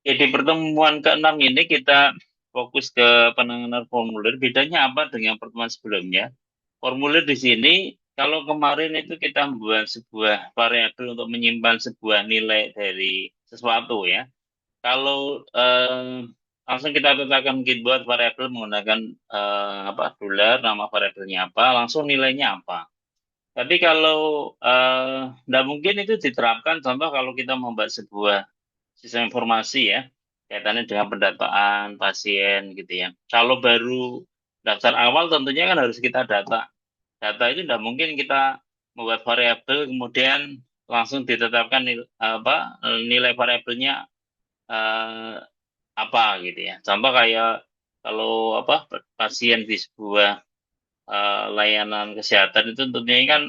Ya, di pertemuan ke-6 ini kita fokus ke penanganan formulir. Bedanya apa dengan pertemuan sebelumnya? Formulir di sini, kalau kemarin itu kita membuat sebuah variabel untuk menyimpan sebuah nilai dari sesuatu ya. Kalau langsung kita tetapkan buat variabel menggunakan apa dolar, nama variabelnya apa, langsung nilainya apa. Tapi kalau nggak mungkin itu diterapkan, contoh kalau kita membuat sebuah sistem informasi ya, kaitannya dengan pendataan pasien gitu ya. Kalau baru daftar awal tentunya kan harus kita data. Data itu tidak mungkin kita membuat variabel kemudian langsung ditetapkan nilai variabelnya eh, apa gitu ya. Contoh kayak kalau pasien di sebuah layanan kesehatan itu tentunya kan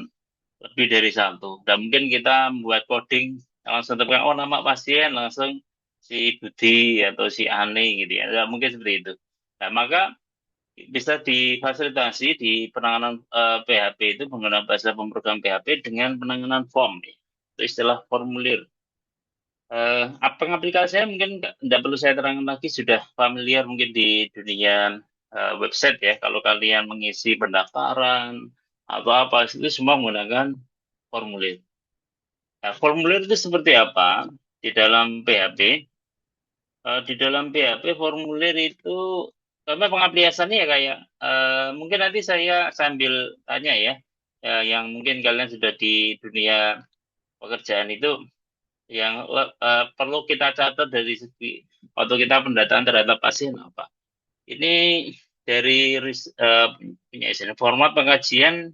lebih dari satu. Dan mungkin kita membuat coding langsung tetapkan oh nama pasien langsung si Budi atau si Ani gitu ya. Nggak mungkin seperti itu. Nah, maka bisa difasilitasi di penanganan PHP itu menggunakan bahasa pemrograman PHP dengan penanganan form ya. Itu istilah formulir. Pengaplikasiannya mungkin tidak perlu saya terangkan lagi, sudah familiar mungkin di dunia website ya. Kalau kalian mengisi pendaftaran atau apa, itu semua menggunakan formulir. Nah, formulir itu seperti apa di dalam PHP? Di dalam PHP formulir itu memang pengaplikasiannya ya kayak mungkin nanti saya sambil tanya ya, yang mungkin kalian sudah di dunia pekerjaan itu yang perlu kita catat dari segi waktu kita pendataan terhadap pasien apa. Ini dari punya istilah format pengkajian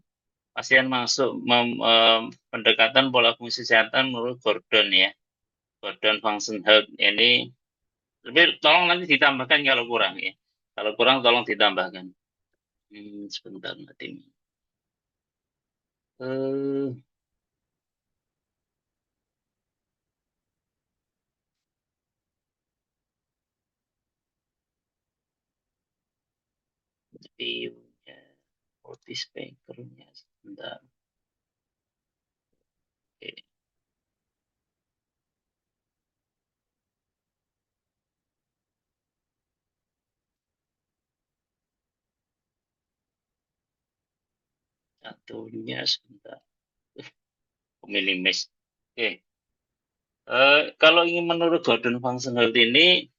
pasien masuk pendekatan pola fungsi kesehatan menurut Gordon ya. Gordon Function Health ini lebih tolong nanti ditambahkan kalau kurang ya. Kalau kurang tolong ditambahkan. Sebentar nanti. Eh, View-nya, multi speaker-nya sebentar. Oke. Satunya sebentar. Minimis. Oke. Kalau ingin menurut Gordon Functional ini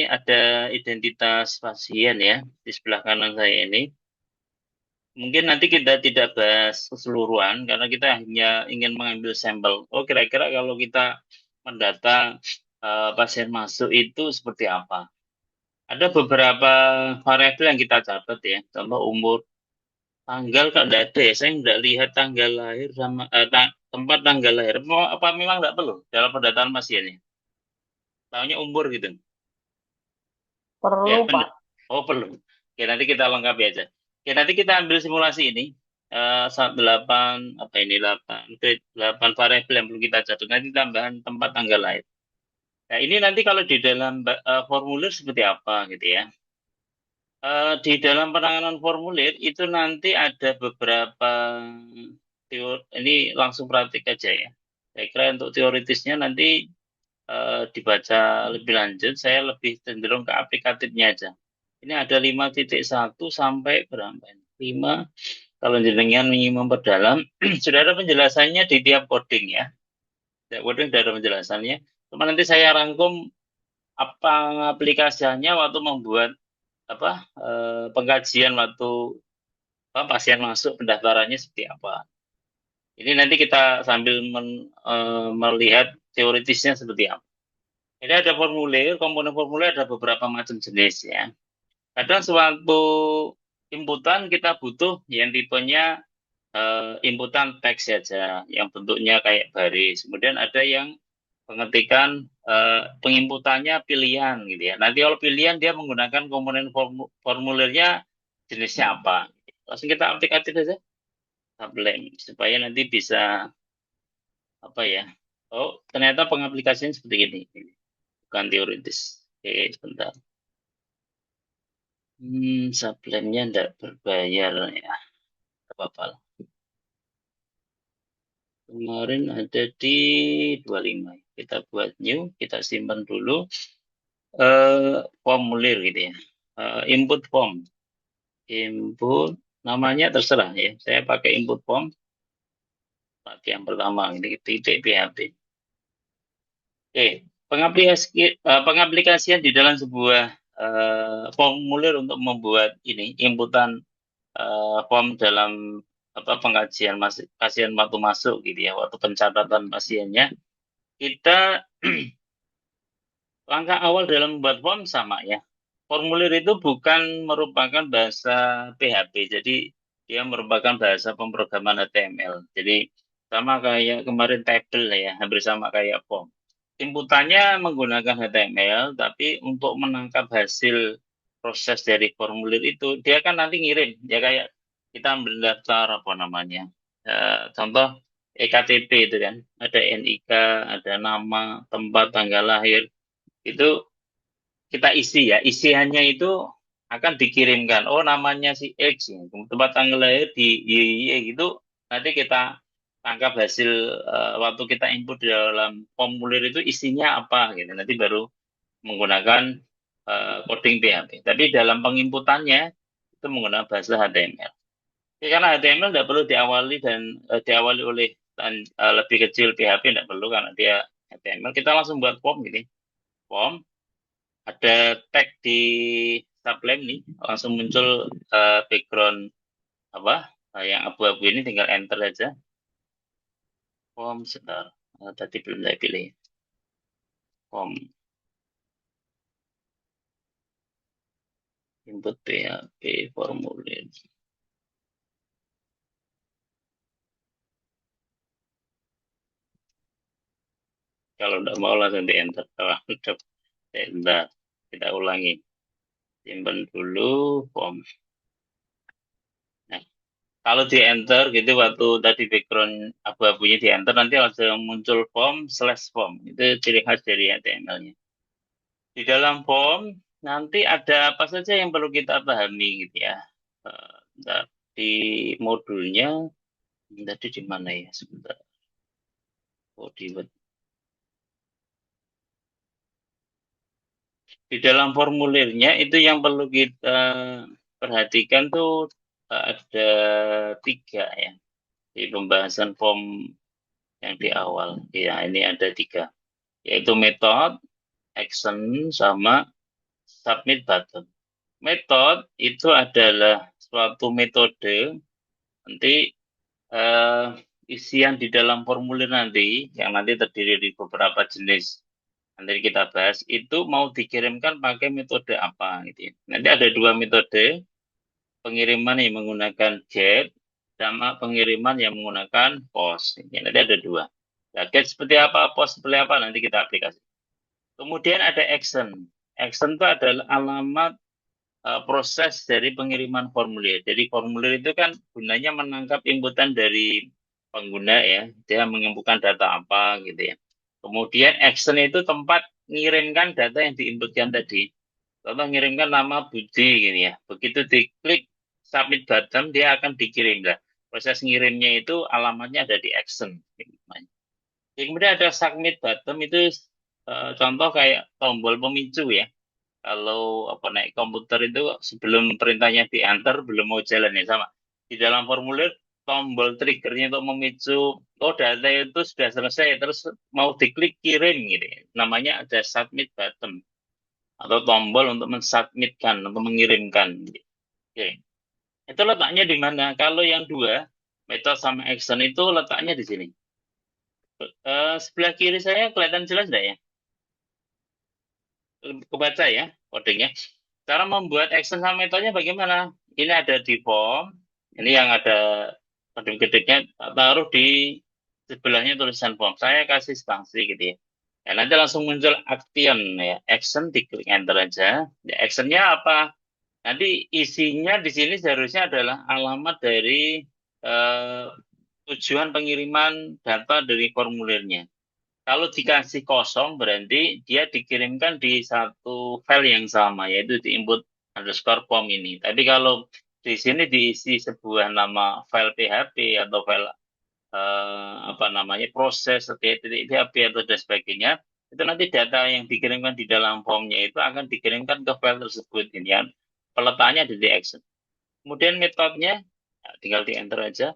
ada identitas pasien ya di sebelah kanan saya ini. Mungkin nanti kita tidak bahas keseluruhan karena kita hanya ingin mengambil sampel. Oh, kira-kira kalau kita mendata pasien masuk itu seperti apa? Ada beberapa variabel yang kita catat ya. Contoh umur, tanggal kalau tidak ada ya. Saya tidak lihat tanggal lahir sama tempat tanggal lahir. Apa memang tidak perlu dalam pendataan pasiennya? Tahunya umur gitu. Ya, Perlu, Pak. oh perlu. Oke, nanti kita lengkapi aja. Oke, nanti kita ambil simulasi ini. Saat 8, apa ini, 8, oke, 8 variabel yang perlu kita catat. Nanti tambahan tempat tanggal lahir. Nah, ini nanti kalau di dalam formulir seperti apa gitu ya. Di dalam penanganan formulir itu nanti ada beberapa teori, ini langsung praktik aja ya. Saya kira untuk teoritisnya nanti dibaca lebih lanjut, saya lebih cenderung ke aplikatifnya aja. Ini ada 5.1 sampai berapa ini? 5, kalau jenengan ingin memperdalam, sudah ada penjelasannya di tiap coding ya. Tiap coding sudah ada penjelasannya. Cuma nanti saya rangkum apa aplikasinya waktu membuat pengkajian waktu pasien masuk pendaftarannya seperti apa. Ini nanti kita sambil melihat teoritisnya seperti apa. Ini ada formulir, komponen formulir ada beberapa macam jenis ya. Kadang suatu inputan kita butuh yang tipenya inputan teks saja, yang bentuknya kayak baris. Kemudian ada yang pengetikan penginputannya pilihan gitu ya. Nanti kalau pilihan dia menggunakan komponen formulirnya jenisnya apa. Langsung kita aplikatif saja, tablet supaya nanti bisa apa ya. Oh, ternyata pengaplikasian seperti ini. Bukan teoritis. Oke, sebentar. Sublimenya tidak berbayar ya. Tidak apa-apa lah. Kemarin ada di 25. Kita buat new, kita simpan dulu. formulir gitu ya. Input form. Input namanya terserah ya. Saya pakai input form pakai yang pertama ini titik PHP. Oke, pengaplikasian di dalam sebuah formulir untuk membuat ini inputan form dalam apa pengkajian pasien waktu masuk gitu ya, waktu pencatatan pasiennya. Kita langkah awal dalam membuat form sama ya. Formulir itu bukan merupakan bahasa PHP, jadi dia merupakan bahasa pemrograman HTML. Jadi sama kayak kemarin table lah ya, hampir sama kayak form. Inputannya menggunakan HTML, tapi untuk menangkap hasil proses dari formulir itu, dia kan nanti ngirim. Ya kayak kita mendaftar apa namanya. Contoh EKTP itu kan, ada NIK, ada nama, tempat, tanggal lahir. Itu kita isi ya, isiannya itu akan dikirimkan. Oh, namanya si X, ya. Tempat tanggal lahir di Y, gitu. Nanti kita tangkap hasil waktu kita input di dalam formulir itu isinya apa gitu. Nanti baru menggunakan coding PHP. Tapi dalam penginputannya itu menggunakan bahasa HTML. Ya, karena HTML tidak perlu diawali dan diawali oleh lebih kecil PHP tidak perlu karena dia HTML. Kita langsung buat form gini. Form ada tag di subline nih langsung muncul background apa yang abu-abu ini tinggal enter aja form sebentar. Tadi belum saya pilih form input PHP formulir kalau udah mau langsung di enter kalau udah enter kita ulangi simpan dulu form. Nah, kalau di enter gitu waktu tadi background abu-abunya di enter nanti langsung muncul form slash form itu ciri khas dari HTML-nya. Di dalam form nanti ada apa saja yang perlu kita pahami gitu ya. Bentar. Di modulnya tadi di mana ya sebentar. Oh, di dalam formulirnya itu yang perlu kita perhatikan tuh ada tiga ya di pembahasan form yang di awal. Ya, ini ada tiga, yaitu method, action, sama submit button. Method itu adalah suatu metode nanti eh, isian di dalam formulir nanti yang nanti terdiri dari beberapa jenis nanti kita bahas itu mau dikirimkan pakai metode apa gitu ya. Nanti ada dua metode pengiriman yang menggunakan GET sama pengiriman yang menggunakan POST. Ya, nanti ada dua. Nah, GET seperti apa, POST seperti apa nanti kita aplikasi. Kemudian ada action. Action itu adalah alamat proses dari pengiriman formulir. Jadi formulir itu kan gunanya menangkap inputan dari pengguna ya, dia menginputkan data apa gitu ya. Kemudian action itu tempat mengirimkan data yang diinputkan tadi. Contoh mengirimkan nama Budi gitu ya. Begitu diklik submit button dia akan dikirim lah. Proses ngirimnya itu alamatnya ada di action. Kemudian ada submit button itu contoh kayak tombol pemicu ya kalau apa naik komputer itu sebelum perintahnya di enter belum mau jalan ya sama di dalam formulir tombol triggernya untuk memicu oh data itu sudah selesai terus mau diklik kirim gitu ya. Namanya ada submit button atau tombol untuk mensubmitkan untuk mengirimkan gitu. Oke. Itu letaknya di mana kalau yang dua method sama action itu letaknya di sini. Sebelah kiri saya kelihatan jelas enggak ya kebaca ya kodenya. Cara membuat action sama metodenya bagaimana? Ini ada di form, ini yang ada kedung-kedungnya taruh di sebelahnya tulisan form. Saya kasih spasi gitu ya. Ya, nanti langsung muncul action ya, action diklik enter aja. Ya, actionnya apa? Nanti isinya di sini seharusnya adalah alamat dari eh, tujuan pengiriman data dari formulirnya. Kalau dikasih kosong berarti dia dikirimkan di satu file yang sama yaitu di input underscore form ini. Tapi kalau di sini diisi sebuah nama file PHP atau file apa namanya proses titik PHP atau dan sebagainya itu nanti data yang dikirimkan di dalam formnya itu akan dikirimkan ke file tersebut. Ini ya. Peletakannya ada di Excel. Kemudian metodenya, ya, tinggal di enter aja.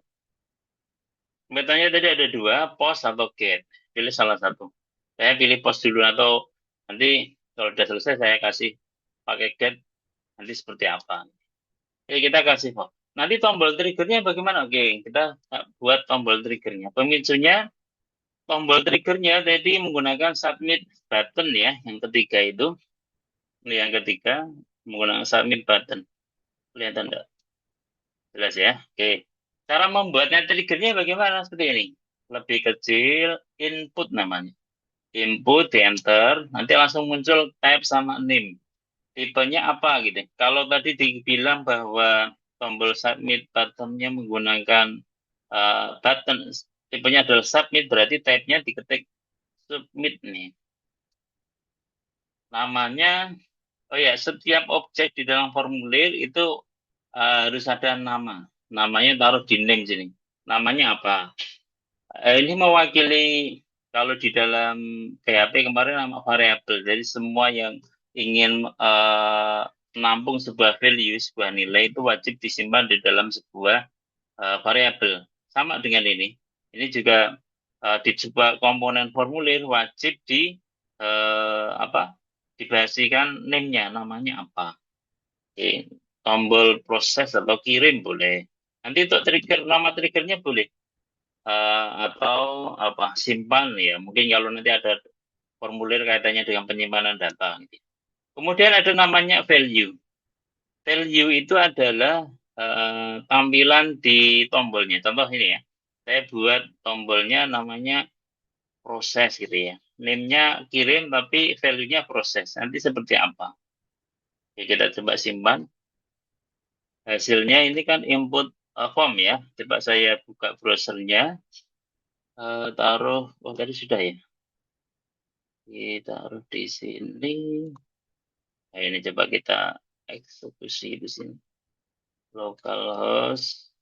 Metodenya tadi ada dua, post atau get. Pilih salah satu. Saya pilih post dulu atau nanti kalau sudah selesai saya kasih pakai get, nanti seperti apa. Oke, kita kasih post. Nanti tombol triggernya bagaimana? Oke, kita buat tombol triggernya. Pemicunya, tombol triggernya tadi menggunakan submit button ya, yang ketiga itu. Ini yang ketiga, menggunakan submit button. Kelihatan enggak? Jelas ya? Oke. Cara membuatnya triggernya bagaimana? Seperti ini. Lebih kecil, input namanya. Input, di enter, nanti langsung muncul type sama name. Tipenya apa gitu. Kalau tadi dibilang bahwa tombol submit buttonnya menggunakan button, tipenya adalah submit, berarti type-nya diketik submit nih. Namanya, oh ya, setiap objek di dalam formulir itu harus ada nama. Namanya taruh di name sini. Namanya apa? Ini mewakili kalau di dalam PHP kemarin nama variabel. Jadi semua yang ingin menampung sebuah value, sebuah nilai itu wajib disimpan di dalam sebuah variabel. Sama dengan ini. Ini juga di sebuah komponen formulir wajib apa? Dibasikan name-nya, namanya apa. Oke. Tombol proses atau kirim boleh. Nanti untuk trigger, nama triggernya boleh atau apa simpan ya, mungkin kalau nanti ada formulir kaitannya dengan penyimpanan data gitu. Kemudian ada namanya value. Value itu adalah tampilan di tombolnya. Contoh ini ya, saya buat tombolnya namanya proses gitu ya, name-nya kirim tapi value-nya proses. Nanti seperti apa? Oke, kita coba simpan. Hasilnya ini kan input form ya. Coba saya buka browsernya. Taruh, oh tadi sudah ya. Kita taruh di sini. Nah, ini coba kita eksekusi di sini. Localhost.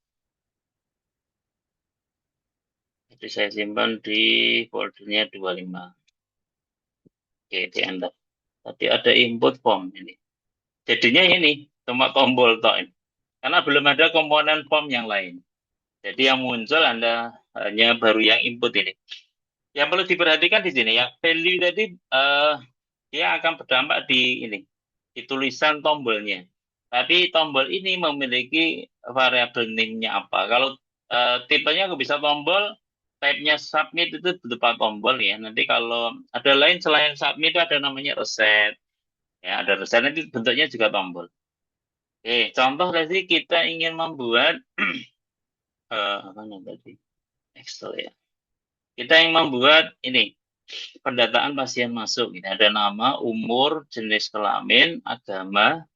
Jadi saya simpan di foldernya 25. Oke, di enter. Tadi ada input form ini. Jadinya ini cuma tombol toh ini. Karena belum ada komponen form yang lain. Jadi yang muncul Anda hanya baru yang input ini. Yang perlu diperhatikan di sini ya, value tadi dia akan berdampak di ini, di tulisan tombolnya. Tapi tombol ini memiliki variabel name-nya apa. Kalau tipenya bisa tombol, type-nya submit itu berupa tombol ya. Nanti kalau ada lain selain submit itu ada namanya reset. Ya, ada reset nanti bentuknya juga tombol. Oke, contoh tadi kita ingin membuat apa namanya tadi? Excel ya. Kita ingin membuat ini pendataan pasien masuk. Ini ada nama, umur, jenis kelamin, agama.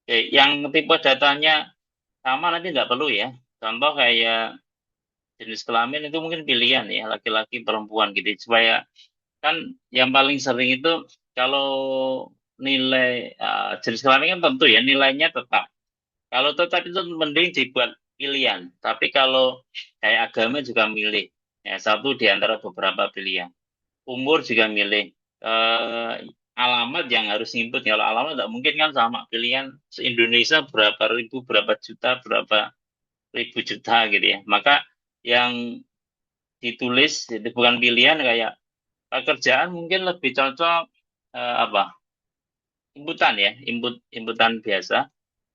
Oke, yang tipe datanya sama nanti nggak perlu ya. Contoh kayak jenis kelamin itu mungkin pilihan ya, laki-laki, perempuan gitu. Supaya kan yang paling sering itu kalau nilai jenis kelamin kan tentu ya nilainya tetap. Kalau tetap itu mending dibuat pilihan. Tapi kalau kayak agama juga milih. Ya, satu di antara beberapa pilihan. Umur juga milih. Eh, Alamat yang harus input. Kalau alamat tidak mungkin kan sama. Pilihan se-Indonesia berapa ribu, berapa juta, berapa ribu juta gitu ya. Maka yang ditulis itu bukan pilihan kayak pekerjaan mungkin lebih cocok apa? Inputan ya, inputan biasa.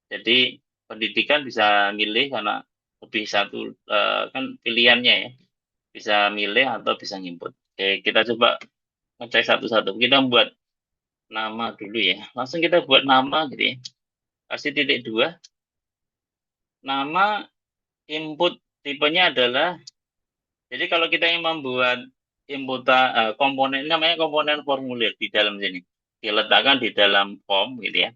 Jadi pendidikan bisa milih karena lebih satu kan pilihannya ya. Bisa milih atau bisa nginput. Oke, kita coba ngecek satu-satu. Kita buat nama dulu ya. Langsung kita buat nama gitu ya. Kasih titik dua. Nama input tipenya adalah, jadi kalau kita ingin membuat komponen, namanya komponen formulir di dalam sini. Diletakkan di dalam form gitu ya.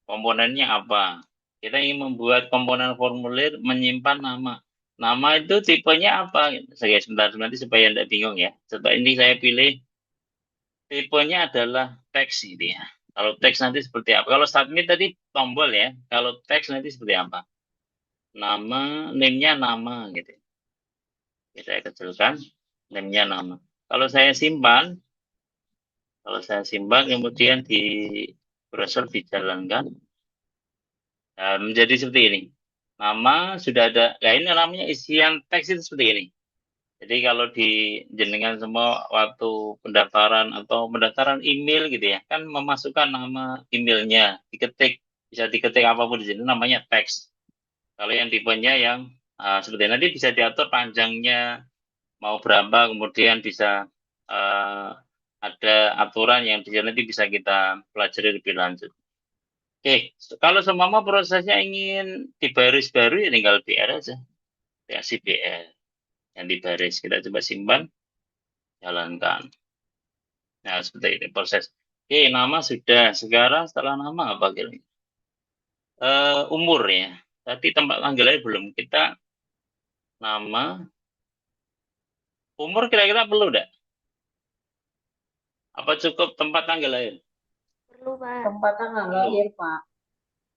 Komponennya apa? Kita ingin membuat komponen formulir menyimpan nama. Nama itu tipenya apa? Saya sebentar nanti supaya tidak bingung ya. Setelah ini saya pilih tipenya adalah teks ini ya. Kalau teks nanti seperti apa? Kalau submit tadi tombol ya. Kalau teks nanti seperti apa? Nama, name-nya nama gitu. Kita kecilkan, name-nya nama. Kalau saya simpan, Kalau saya simpan, kemudian di browser dijalankan, nah, menjadi seperti ini. Nama sudah ada. Nah, ini namanya isian teks itu seperti ini. Jadi kalau di jenengan semua waktu pendaftaran atau pendaftaran email gitu ya, kan memasukkan nama emailnya, diketik, bisa diketik apapun di sini, namanya teks. Kalau yang tipenya yang seperti nanti bisa diatur panjangnya mau berapa, kemudian bisa eh, ada aturan yang di sana nanti bisa kita pelajari lebih lanjut. Oke, kalau seumpama prosesnya ingin dibaris baru ya tinggal BR aja, kreasi BR yang dibaris kita coba simpan, jalankan. Nah, seperti ini proses. Oke, nama sudah. Sekarang setelah nama apa kira-kira? Umur ya. Tadi tempat tanggal lahir belum. Kita nama, umur kira-kira perlu enggak? Apa cukup tempat tanggal lahir? Perlu, Pak. Tempat tanggal Perlu. lahir, Pak.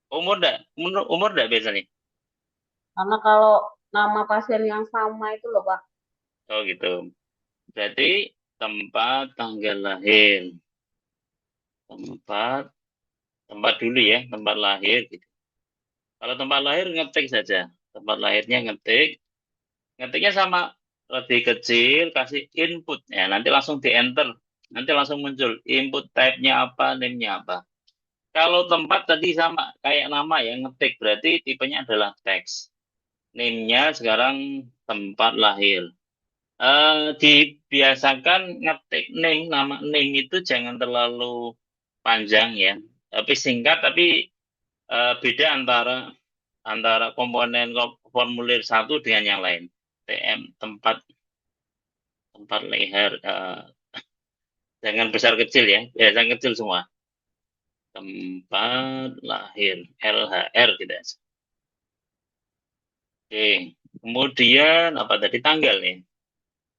Umur enggak? Umur enggak biasanya? Karena kalau nama pasien yang sama itu loh, Pak. Oh gitu. Berarti tempat tanggal lahir. Tempat, tempat dulu ya, tempat lahir gitu. Kalau tempat lahir ngetik saja. Tempat lahirnya ngetik. Ngetiknya sama lebih kecil, kasih input. Ya, nanti langsung di enter. Nanti langsung muncul input type-nya apa, name-nya apa. Kalau tempat tadi sama, kayak nama ya, ngetik. Berarti tipenya adalah teks. Name-nya sekarang tempat lahir. Dibiasakan ngetik name, nama name itu jangan terlalu panjang ya. Tapi singkat, tapi beda antara antara komponen formulir satu dengan yang lain. TM tempat tempat leher jangan besar kecil ya, jangan kecil semua. Tempat lahir LHR tidak. Oke, kemudian apa tadi tanggal ya?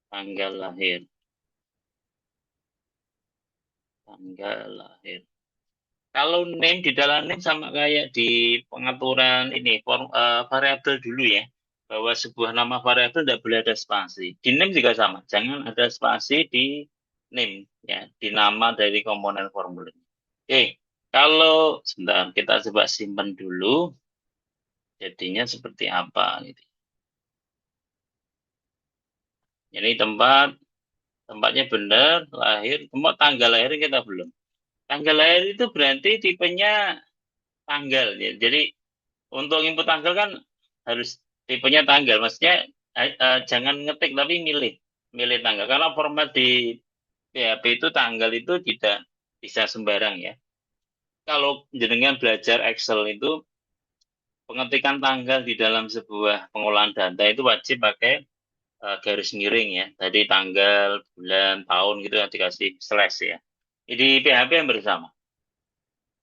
Tanggal lahir, tanggal lahir. Kalau name di dalam name sama kayak di pengaturan ini variabel dulu ya, bahwa sebuah nama variabel tidak boleh ada spasi. Di name juga sama, jangan ada spasi di name ya, di nama dari komponen formulir. Oke, kalau sebentar kita coba simpan dulu, jadinya seperti apa gitu. Jadi tempatnya benar, lahir, cuma tanggal lahir kita belum. Tanggal lahir itu berarti tipenya tanggal ya. Jadi untuk input tanggal kan harus tipenya tanggal. Maksudnya jangan ngetik tapi milih tanggal. Karena format di PHP itu tanggal itu tidak bisa sembarang ya. Kalau jenengan belajar Excel itu pengetikan tanggal di dalam sebuah pengolahan data itu wajib pakai garis miring ya. Tadi tanggal, bulan, tahun gitu yang dikasih slash ya. Jadi PHP yang bersama.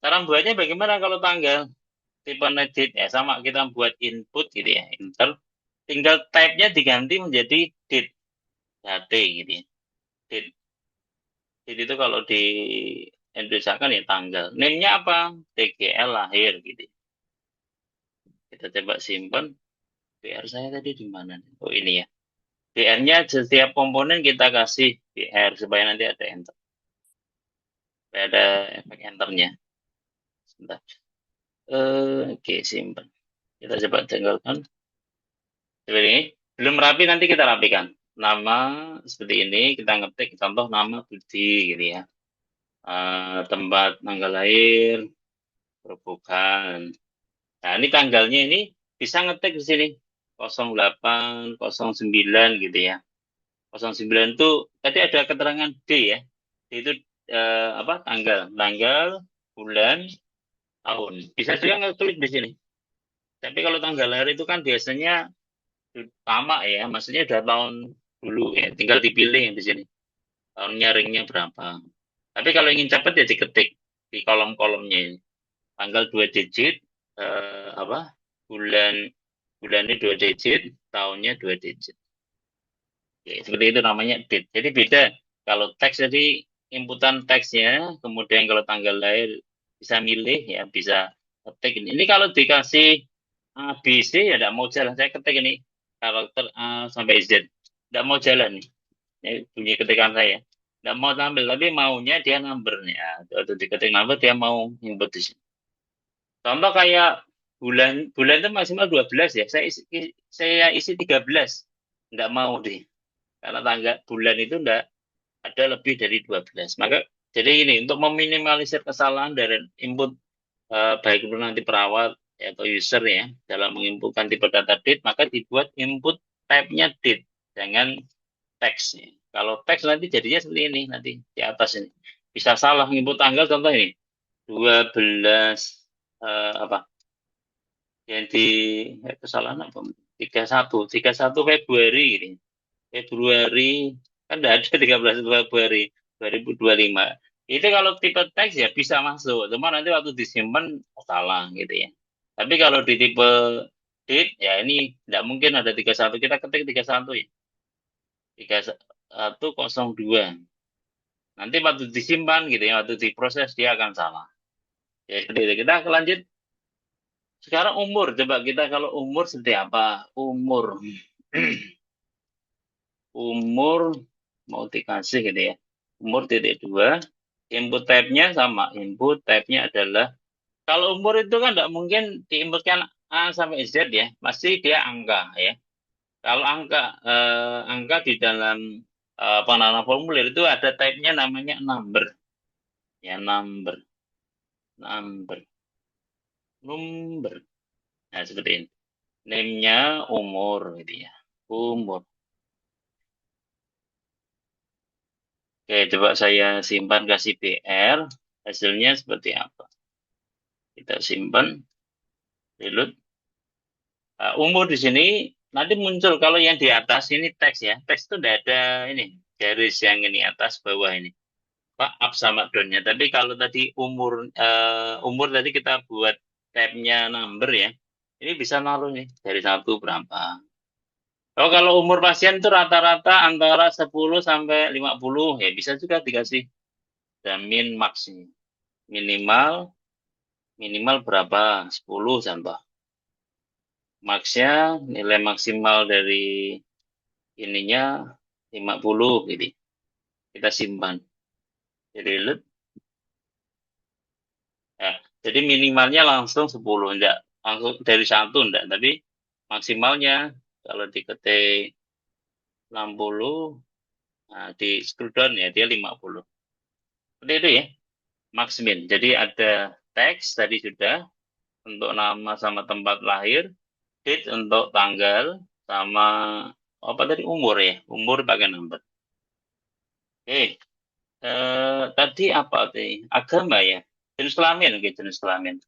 Cara buatnya bagaimana kalau tanggal? Tipe edit ya sama kita buat input gitu ya, enter. Tinggal type-nya diganti menjadi date, date gitu ya. Date. Date itu kalau di Indonesia kan ya tanggal. Name-nya apa? TGL lahir gitu. Kita coba simpan. BR saya tadi di mana? Oh ini ya. BR-nya setiap komponen kita kasih BR supaya nanti ada enter. Supaya ada efek enternya. Sebentar. Oke, simpan. Kita coba tinggalkan. Seperti ini. Belum rapi nanti kita rapikan. Nama seperti ini kita ngetik contoh nama Budi gitu ya. Tempat tanggal lahir, Gerobokan. Nah, ini tanggalnya ini bisa ngetik di sini 0809 gitu ya. 09 itu tadi ada keterangan D ya. D itu apa? Tanggal, bulan, tahun. Bisa juga ngeklik di sini. Tapi kalau tanggal lahir itu kan biasanya lama ya, maksudnya udah tahun dulu ya, tinggal dipilih yang di sini. Tahunnya ringnya berapa. Tapi kalau ingin cepat ya diketik di kolom-kolomnya ini. Tanggal 2 digit, apa, bulan bulannya 2 digit, tahunnya 2 digit. Oke, seperti itu namanya date. Jadi beda. Kalau teks jadi inputan teksnya, kemudian kalau tanggal lahir bisa milih ya, bisa ketik ini. Ini kalau dikasih A, B, C ya tidak mau jalan. Saya ketik ini karakter A sampai Z. Tidak mau jalan nih. Ini bunyi ketikan saya. nggak mau tampil, tapi maunya dia numbernya. Atau diketik number, dia mau input di sini. Contoh kayak bulan bulan itu maksimal 12 ya. Saya isi 13. Nggak mau deh. Karena tanggal bulan itu nggak ada lebih dari 12. Maka jadi ini untuk meminimalisir kesalahan dari input baik itu nanti perawat atau user ya dalam menginputkan tipe data date, maka dibuat input type-nya date, jangan teks. Kalau teks nanti jadinya seperti ini nanti di atas ini. Bisa salah input tanggal contoh ini 12 apa yang di kesalahan apa 31 Februari ini. Februari kan tidak ada 13 Februari 2025. Itu kalau tipe teks ya bisa masuk, cuma nanti waktu disimpan salah gitu ya. Tapi kalau di tipe date ya ini tidak mungkin ada 31, kita ketik 31 ya. 3102. Nanti waktu disimpan gitu ya, waktu diproses dia akan salah. Ya seperti itu. Kita lanjut. Sekarang umur, coba kita kalau umur seperti apa? Umur. Umur mau dikasih gitu ya. Umur titik dua. Input type-nya sama. Input type-nya adalah, kalau umur itu kan tidak mungkin diinputkan A sampai Z ya. Pasti dia angka ya. Kalau angka di dalam penanaman formulir itu ada type-nya namanya number. Ya, number. Number. Number. Nah, seperti ini. Name-nya umur gitu ya. Umur. Oke, coba saya simpan kasih BR. Hasilnya seperti apa? Kita simpan. Reload. Umur di sini nanti muncul kalau yang di atas ini teks ya. Teks itu tidak ada ini. Garis yang ini atas bawah ini. Pak, up sama down-nya. Tapi kalau tadi umur tadi kita buat tab-nya number ya. Ini bisa naruh nih dari satu berapa. Oh, kalau umur pasien itu rata-rata antara 10 sampai 50 ya bisa juga dikasih dan min max ini. Minimal minimal berapa? 10 contoh. Max-nya nilai maksimal dari ininya 50 gitu. Kita simpan. Jadi ya, jadi minimalnya langsung 10 enggak langsung dari satu enggak, tapi maksimalnya kalau diketik 60, nah, di scroll down ya dia 50. Seperti itu ya, max min. Jadi ada teks tadi sudah untuk nama sama tempat lahir, date untuk tanggal sama apa tadi umur ya, umur pakai number. Oke, tadi apa tadi? Agama ya. Jenis kelamin, oke, jenis kelamin.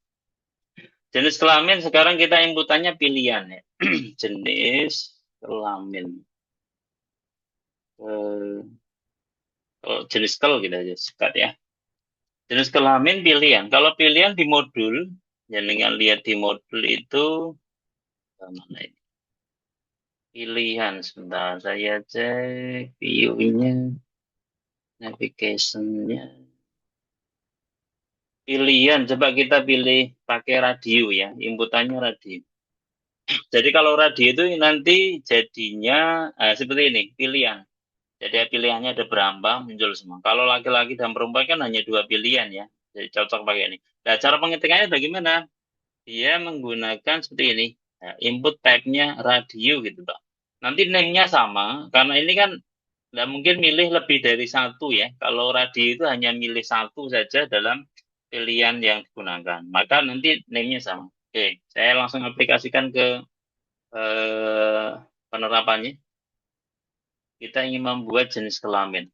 Jenis kelamin sekarang kita inputannya pilihan ya. Jenis kelamin. Eh, Kalau jenis kel kita aja sekat ya. Jenis kelamin pilihan. Kalau pilihan di modul, jangan lihat di modul itu mana ini? Pilihan sebentar saya cek view-nya, navigation-nya. Pilihan, coba kita pilih pakai radio ya, inputannya radio. Jadi kalau radio itu nanti jadinya seperti ini, pilihan. Jadi pilihannya ada berapa, muncul semua. Kalau laki-laki dan perempuan kan hanya dua pilihan ya. Jadi cocok pakai ini. Nah, cara pengetikannya bagaimana? Dia menggunakan seperti ini. Nah, input type-nya radio gitu, Pak. Nanti name-nya sama, karena ini kan nggak mungkin milih lebih dari satu ya. Kalau radio itu hanya milih satu saja dalam pilihan yang digunakan. Maka nanti name-nya sama. Oke, saya langsung aplikasikan ke eh, penerapannya. Kita ingin membuat jenis kelamin.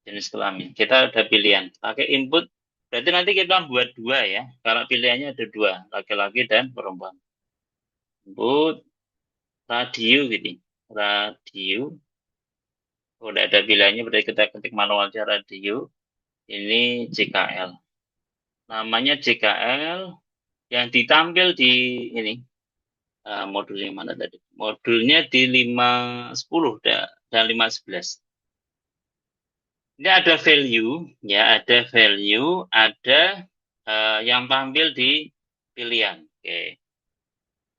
Jenis kelamin. Kita ada pilihan. Pakai input, berarti nanti kita buat dua ya. Karena pilihannya ada dua, laki-laki dan perempuan. Input, radio gitu. Radio. Udah ada pilihannya, berarti kita ketik manual aja radio. Ini JKL. Namanya JKL yang ditampil di ini. Modulnya mana tadi? Modulnya di 510 dan 511. Ini ada value, ya ada value, ada yang tampil di pilihan. Oke.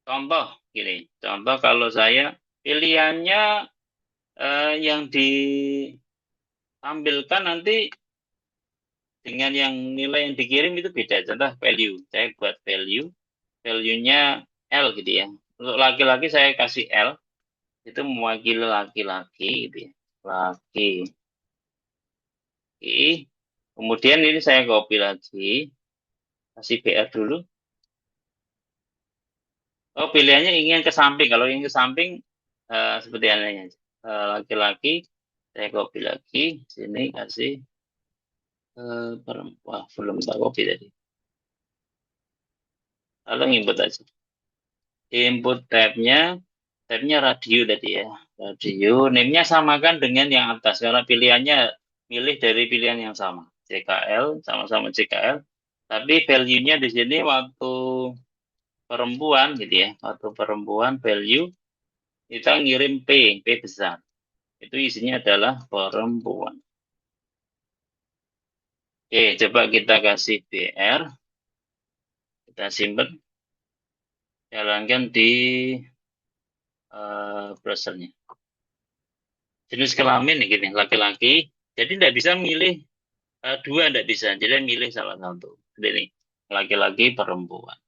Contoh gini, contoh kalau saya pilihannya yang di tampilkan nanti dengan yang nilai yang dikirim itu beda. Contoh value, saya buat value-nya L gitu ya. Untuk laki-laki saya kasih L, itu mewakili laki-laki gitu ya. Laki. Kemudian ini saya copy lagi, kasih BR dulu. Oh, pilihannya ingin ke samping. Kalau ingin ke samping, seperti anehnya. Laki-laki, saya copy lagi. Sini kasih perempuan. Belum tak copy tadi. Lalu input aja. Input tabnya radio tadi ya. Radio, name-nya samakan dengan yang atas. Karena pilihannya milih dari pilihan yang sama. CKL, sama-sama CKL. Tapi value-nya di sini waktu perempuan gitu ya. Waktu perempuan value, kita ngirim P besar. Itu isinya adalah perempuan. Oke, coba kita kasih BR. Kita simpan. Jalankan di browsernya. Jenis kelamin gini, laki-laki. Jadi tidak bisa milih dua, tidak bisa. Jadi milih salah satu. Ini, laki-laki, perempuan.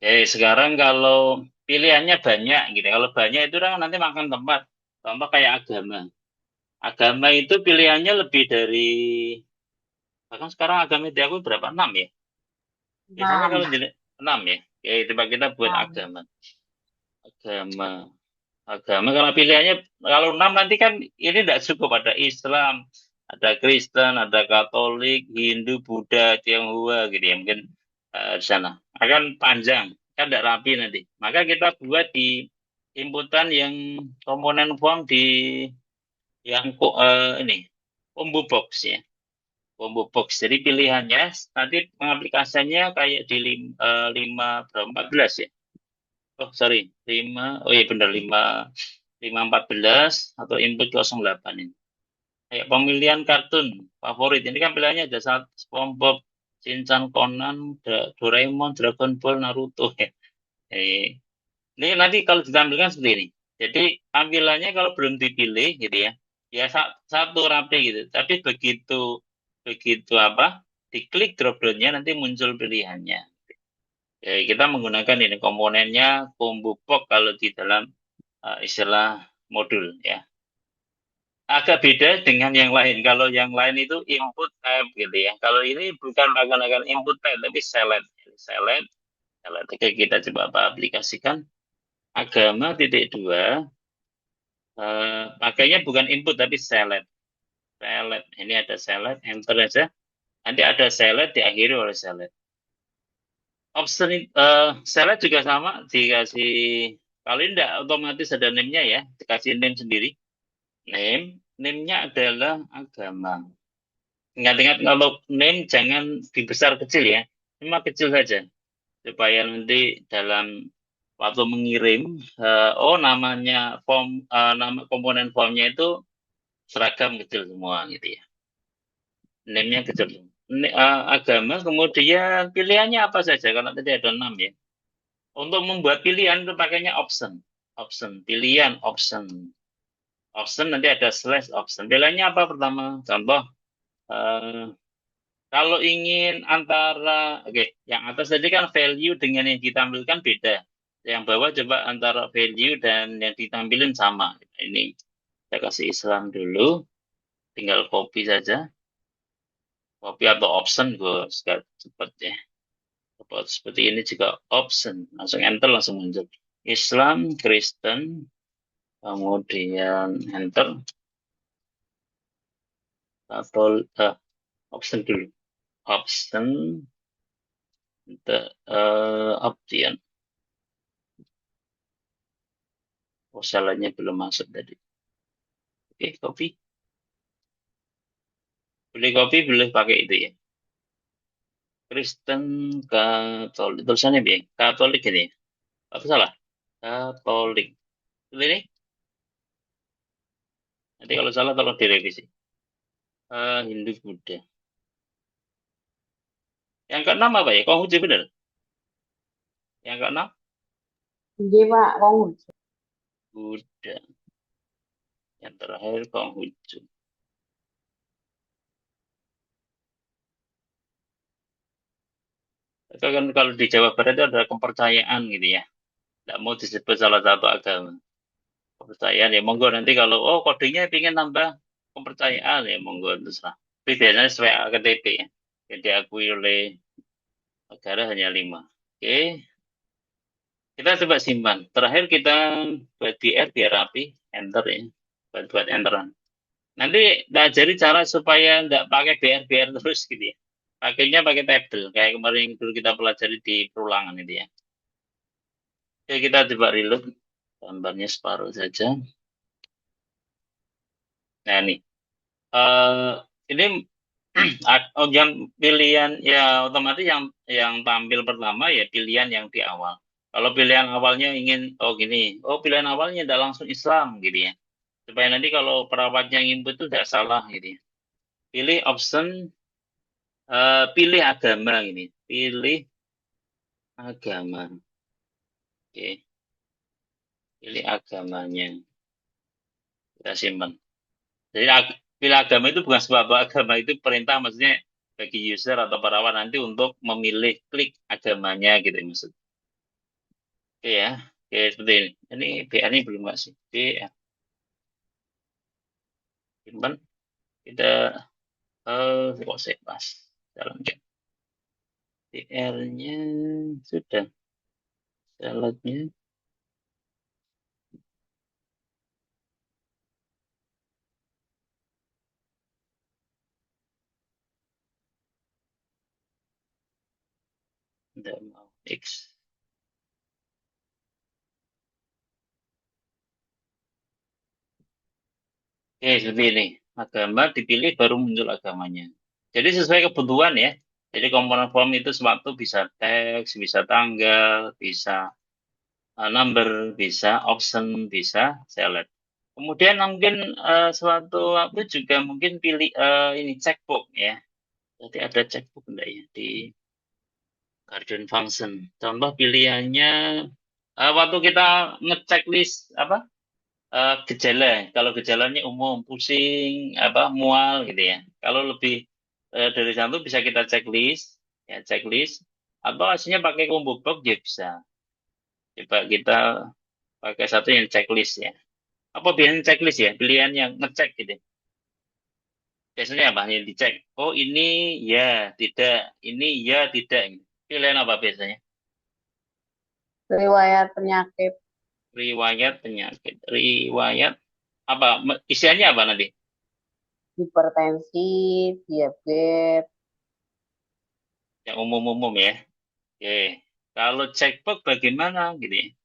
Oke, sekarang kalau pilihannya banyak gitu. Kalau banyak itu kan nanti makan tempat. Contoh kayak agama. Agama itu pilihannya lebih dari, bahkan sekarang agama di aku berapa? 6 ya? Biasanya kalau 6. jadi 6 ya. Oke, coba kita buat 6. agama. Agama. Agama kalau pilihannya, kalau 6 nanti kan ini tidak cukup. Ada Islam, ada Kristen, ada Katolik, Hindu, Buddha, Tionghoa gitu ya. Mungkin di sana. Akan panjang. Kan tidak rapi nanti. Maka kita buat di inputan yang komponen form di yang ini combo box ya, combo box. Jadi pilihannya nanti pengaplikasiannya kayak di 5 berapa 14 ya. Oh sorry 5, oh iya benar 5 14 atau input 08 ini. Kayak pemilihan kartun favorit. Ini kan pilihannya ada satu SpongeBob, Shinchan, Conan, Doraemon, Dragon Ball, Naruto ya. Eh, Ini nanti kalau ditampilkan seperti ini. Jadi tampilannya kalau belum dipilih gitu ya, ya satu rapi gitu. Tapi begitu begitu apa? Diklik drop down-nya nanti muncul pilihannya. Kita menggunakan ini komponennya combo box kalau di dalam istilah modul ya. Agak beda dengan yang lain. Kalau yang lain itu input type gitu ya. Kalau ini bukan menggunakan input type tapi select. Select, select. Oke, kita coba apa aplikasikan agama titik dua. Pakainya bukan input tapi select. Select. Ini ada select, enter aja. Nanti ada select diakhiri oleh select. Option select juga sama dikasih, kalau ini tidak otomatis ada name-nya ya, dikasih name sendiri. Name-nya adalah agama. Ingat-ingat kalau name jangan dibesar kecil ya, cuma kecil saja supaya nanti dalam waktu mengirim, oh namanya form, nama komponen formnya itu seragam kecil semua gitu ya. Name-nya kecil. Agama, kemudian pilihannya apa saja? Kalau tadi ada 6 ya. Untuk membuat pilihan itu pakainya option. Option, pilihan, option. Option nanti ada slash option. Pilihannya apa pertama? Contoh, eh, kalau ingin antara, oke, yang atas tadi kan value dengan yang ditampilkan beda. Yang bawah coba antara value dan yang ditampilkan sama. Ini saya kasih Islam dulu, tinggal copy saja. Copy atau option gue cepat ya. Seperti ini juga option. Langsung enter langsung muncul. Islam, Kristen, kemudian enter. Atau option dulu. Option, option. Oh, salahnya belum masuk tadi. Oke, copy. Boleh copy, boleh pakai itu ya. Kristen, Katolik. Tulisannya biar Katolik ini. Apa salah? Katolik. Ini. Nanti kalau salah tolong direvisi. Hindu, Buddha. Yang keenam apa ya? Konghucu benar? Yang keenam? Nggih, Pak, Konghucu. Buddha. Yang terakhir Konghucu. Itu kan kalau di Jawa Barat itu ada kepercayaan gitu ya. Tidak mau disebut salah satu agama. Kepercayaan ya monggo nanti kalau oh kodenya ingin nambah kepercayaan ya monggo terserah. Tapi biasanya sesuai KTP ya. Yang diakui oleh negara hanya 5. Oke, kita coba simpan. Terakhir kita buat BR biar rapi, enter ya. Buat enteran. Nanti kita ajari cara supaya nggak pakai BR terus gitu ya. Pakainya pakai tabel kayak kemarin yang dulu kita pelajari di perulangan itu ya. Oke, kita coba reload. Gambarnya separuh saja. Nah, nih. Ini oh, yang pilihan ya otomatis yang tampil pertama ya pilihan yang di awal. Kalau pilihan awalnya ingin oh gini, oh pilihan awalnya tidak langsung Islam gitu ya. Supaya nanti kalau perawatnya yang input itu tidak salah gitu ya. Pilih option pilih agama ini. Pilih agama. Oke, pilih agamanya. Kita simpan. Jadi pilih agama itu bukan sebab agama itu perintah maksudnya bagi user atau perawat nanti untuk memilih klik agamanya gitu maksudnya. Oke ya, oke seperti ini. Ini BR ini belum masih. BR simpan. Kita kok saya pas dalam chat. BR-nya sudah. Salahnya tidak mau X. Oke seperti ini. Agama dipilih baru muncul agamanya. Jadi sesuai kebutuhan ya. Jadi komponen form itu sewaktu bisa teks, bisa tanggal, bisa number, bisa option, bisa select. Kemudian mungkin suatu waktu juga mungkin pilih ini checkbox ya. Jadi ada checkbox enggak ya di Guardian Function. Contoh pilihannya waktu kita ngecek list apa gejala. Kalau gejalanya umum, pusing, apa mual gitu ya. Kalau lebih dari satu bisa kita checklist, ya checklist. Atau aslinya pakai combo box ya bisa. Coba kita pakai satu yang checklist ya. Apa biasanya checklist ya? Pilihan yang ngecek gitu. Biasanya apa? Yang dicek. Oh ini ya, tidak. Ini ya, tidak. Pilihan apa biasanya? Riwayat penyakit Riwayat penyakit. Riwayat apa? Isiannya apa nanti? hipertensi, diabetes, Yang umum-umum ya. Oke. Kalau checkbox bagaimana? Gini.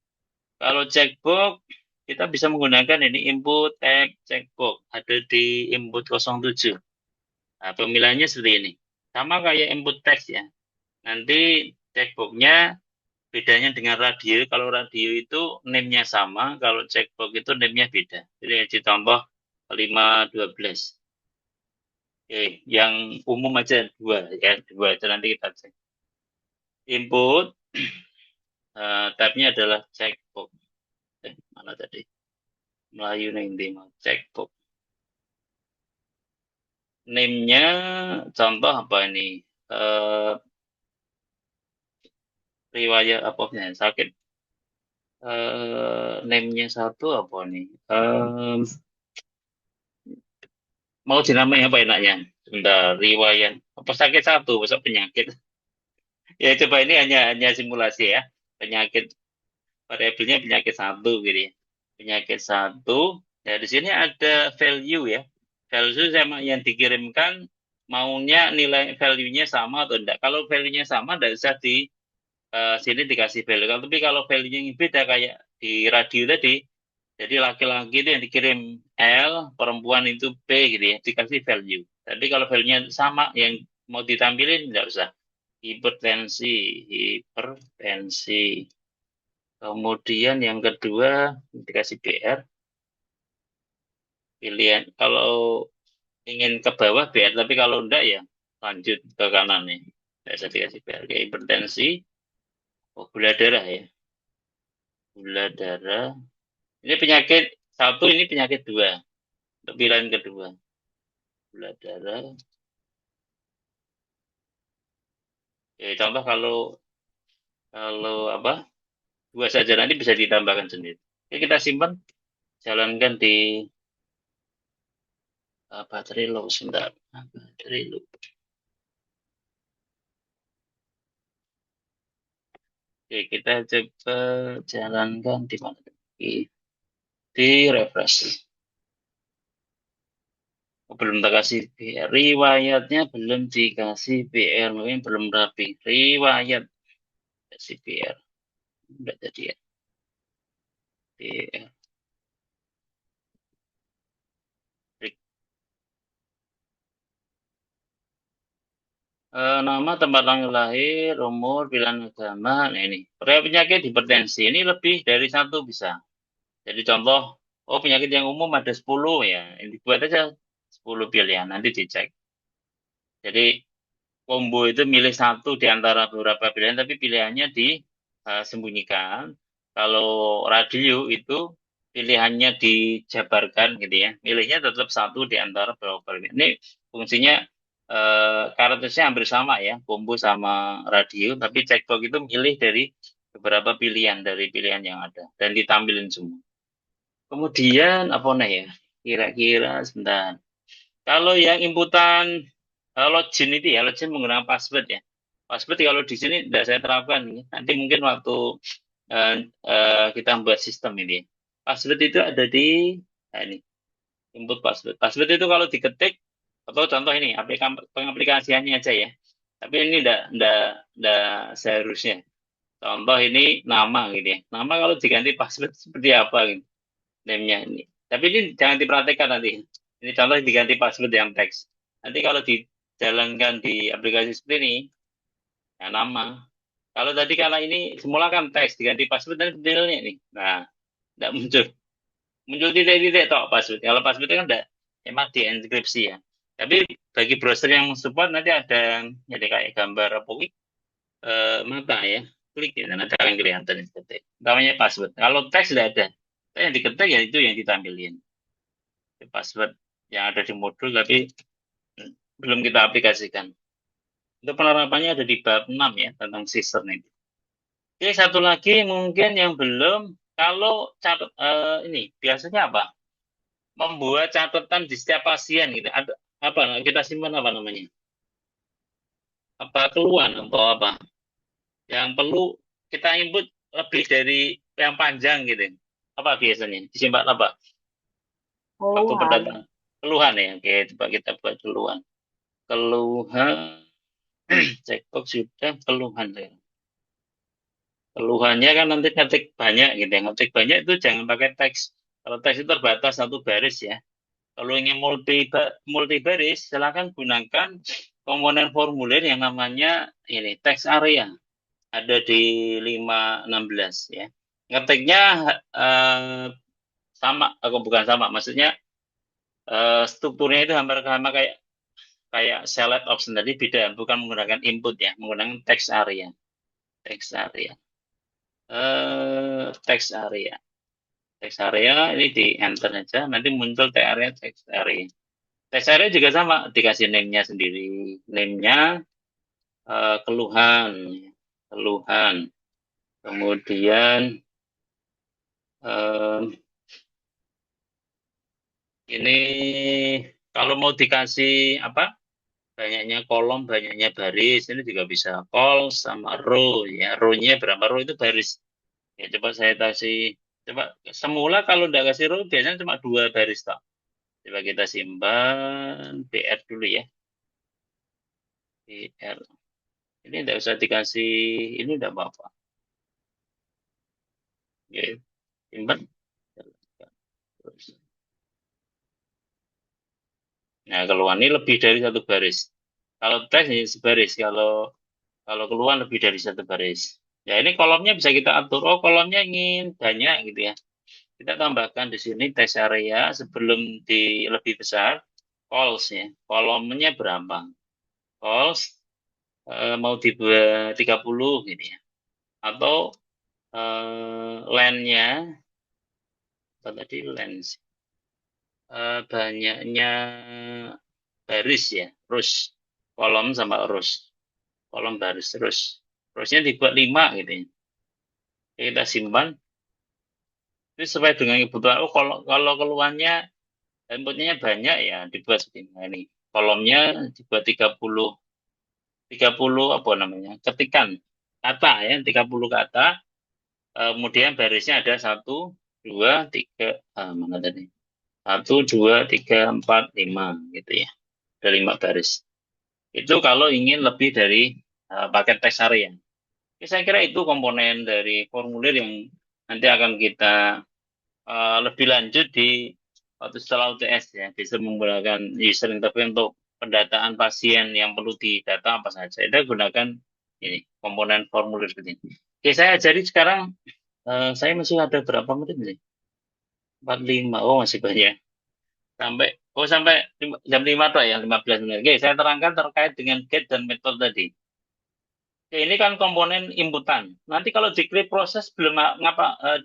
Kalau checkbox kita bisa menggunakan ini input tag checkbox. Ada di input 07. Nah, pemilihannya seperti ini. Sama kayak input text ya. Nanti checkboxnya bedanya dengan radio. Kalau radio itu name-nya sama. Kalau checkbox itu name-nya beda. Jadi kasih contoh 512. Oke, yang umum aja dua ya dua aja nanti kita cek. Input tabnya adalah checkbox. Mana tadi? Melayu nih di checkbox. Name-nya contoh apa ini? Eh, riwayat apa ya? Sakit. Name-nya satu apa nih? Mau dinamai apa enaknya? Sebentar, riwayat. Apa sakit satu, besok penyakit. Ya coba ini hanya simulasi ya. Penyakit variabelnya penyakit satu gitu ya. Penyakit satu. Ya di sini ada value ya. Value sama yang dikirimkan maunya nilai value-nya sama atau enggak. Kalau value-nya sama enggak usah di sini dikasih value. Tapi kalau value-nya yang beda kayak di radio tadi, jadi laki-laki itu yang dikirim L, perempuan itu B gitu ya, dikasih value. Tapi kalau value-nya sama yang mau ditampilin enggak usah. Hipertensi, hipertensi. Kemudian yang kedua dikasih BR. Pilihan kalau ingin ke bawah BR, tapi kalau enggak ya lanjut ke kanan nih. Tidak usah dikasih BR. Kayak hipertensi, oh, gula darah ya. Gula darah. Ini penyakit satu, ini penyakit dua. Untuk pilihan kedua. Gula darah. Contoh kalau kalau apa dua saja nanti bisa ditambahkan sendiri. Oke, kita simpan, jalankan di baterai low sebentar. Baterai low. Oke, kita coba jalankan di mana? Di refresh. Oh, belum dikasih PR. Riwayatnya belum dikasih PR. Mungkin belum rapi. Riwayat kasih PR. Udah jadi ya. PR. Nama, tempat tanggal lahir, umur, pilihan agama. Nah ini. Penyakit hipertensi. Ini lebih dari satu bisa. Jadi contoh, oh penyakit yang umum ada 10 ya. Ini dibuat aja 10 pilihan. Nanti dicek. Jadi combo itu milih satu di antara beberapa pilihan, tapi pilihannya disembunyikan. Kalau radio itu pilihannya dijabarkan gitu ya. Milihnya tetap satu di antara beberapa pilihan. Ini fungsinya karakteristiknya hampir sama ya, combo sama radio, tapi checkbox itu milih dari beberapa pilihan dari pilihan yang ada dan ditampilin semua. Kemudian apa nih ya? Kira-kira sebentar. Kalau yang inputan login itu ya, login menggunakan password ya. Password kalau di sini tidak saya terapkan. Ya. Nanti mungkin waktu eh, kita membuat sistem ini. Password itu ada di nah ini, input password. Password itu kalau diketik, atau contoh ini, pengaplikasiannya aja ya. Tapi ini tidak seharusnya. Contoh ini nama gitu ya. Nama kalau diganti password seperti apa gitu, name-nya ini. Tapi ini jangan diperhatikan nanti. Ini contoh diganti password yang teks. Nanti kalau dijalankan di aplikasi seperti ini, ya nama. Kalau tadi karena ini semula kan teks diganti password dan detailnya ini. Nah, tidak muncul. Muncul titik-titik tok password. Kalau password itu kan tidak emang dienkripsi ya. Tapi bagi browser yang support nanti ada jadi kayak gambar apa mata ya. Klik ya, nanti akan kelihatan titik. Namanya password. Kalau teks tidak ada. Yang diketik ya itu yang ditampilin. Password yang ada di modul tapi belum kita aplikasikan. Untuk penerapannya ada di bab 6 ya tentang season itu. Oke, satu lagi mungkin yang belum, kalau ini biasanya apa? Membuat catatan di setiap pasien gitu. Ada apa? Kita simpan apa namanya? Apa keluhan atau apa? Yang perlu kita input lebih dari yang panjang gitu. Apa biasanya? Disimpan apa? Waktu Keluhan. pendataan. Keluhan ya. Oke, coba kita buat keluhan. Keluhan, checkbox sudah keluhan ya. Keluhannya kan nanti ngetik banyak gitu ya. Ngetik banyak itu jangan pakai teks. Kalau teks itu terbatas satu baris ya. Kalau ingin multi baris, silakan gunakan komponen formulir yang namanya ini teks area. Ada di 516 ya. Ngetiknya eh, sama, atau bukan sama, maksudnya strukturnya itu hampir sama kayak kayak select option tadi, beda, bukan menggunakan input ya, menggunakan teks area. Teks area. Teks area. Text area ini di enter aja, nanti muncul text area, text area. Text area juga sama, dikasih name-nya sendiri. Name-nya keluhan, keluhan. Kemudian eh, ini kalau mau dikasih apa? Banyaknya kolom, banyaknya baris, ini juga bisa call sama row ya. Row-nya berapa row itu baris. Ya coba saya kasih, coba semula kalau udah kasih row biasanya cuma dua baris toh. Coba kita simpan BR dulu ya. BR. Ini tidak usah dikasih, ini tidak apa-apa. Oke, simpan. Nah, keluhan ini lebih dari satu baris. Kalau teks ini sebaris, kalau kalau keluhan lebih dari satu baris. Ya, ini kolomnya bisa kita atur. Oh, kolomnya ingin banyak gitu ya. Kita tambahkan di sini teks area sebelum di lebih besar, calls ya. Kolomnya berapa? Calls mau dibuat 30 gitu ya. Atau line-nya, apa tadi lens, banyaknya baris ya, rows, kolom sama rows. kolom baris terusnya dibuat 5 gitu ya. Kita simpan itu sesuai dengan kebutuhan. Oh, kalau keluarnya inputnya banyak ya dibuat segini. Nah, ini kolomnya dibuat 30 apa namanya, ketikan kata ya, 30 kata. Kemudian barisnya ada 1, 2, 3, mana tadi, 1, 2, 3, 4, 5 gitu ya, ada 5 baris. Itu kalau ingin lebih dari paket teks harian. Ya, saya kira itu komponen dari formulir yang nanti akan kita lebih lanjut di waktu setelah UTS ya. Bisa menggunakan user interface untuk pendataan pasien yang perlu didata apa saja. Kita gunakan ini komponen formulir seperti ini. Oke, saya ajari sekarang. Saya masih ada berapa menit nih? 45. Oh, masih banyak. Sampai jam 5 tuh ya, 15 menit. Oke, saya terangkan terkait dengan get dan metode tadi. Oke, ini kan komponen inputan. Nanti kalau diklik proses belum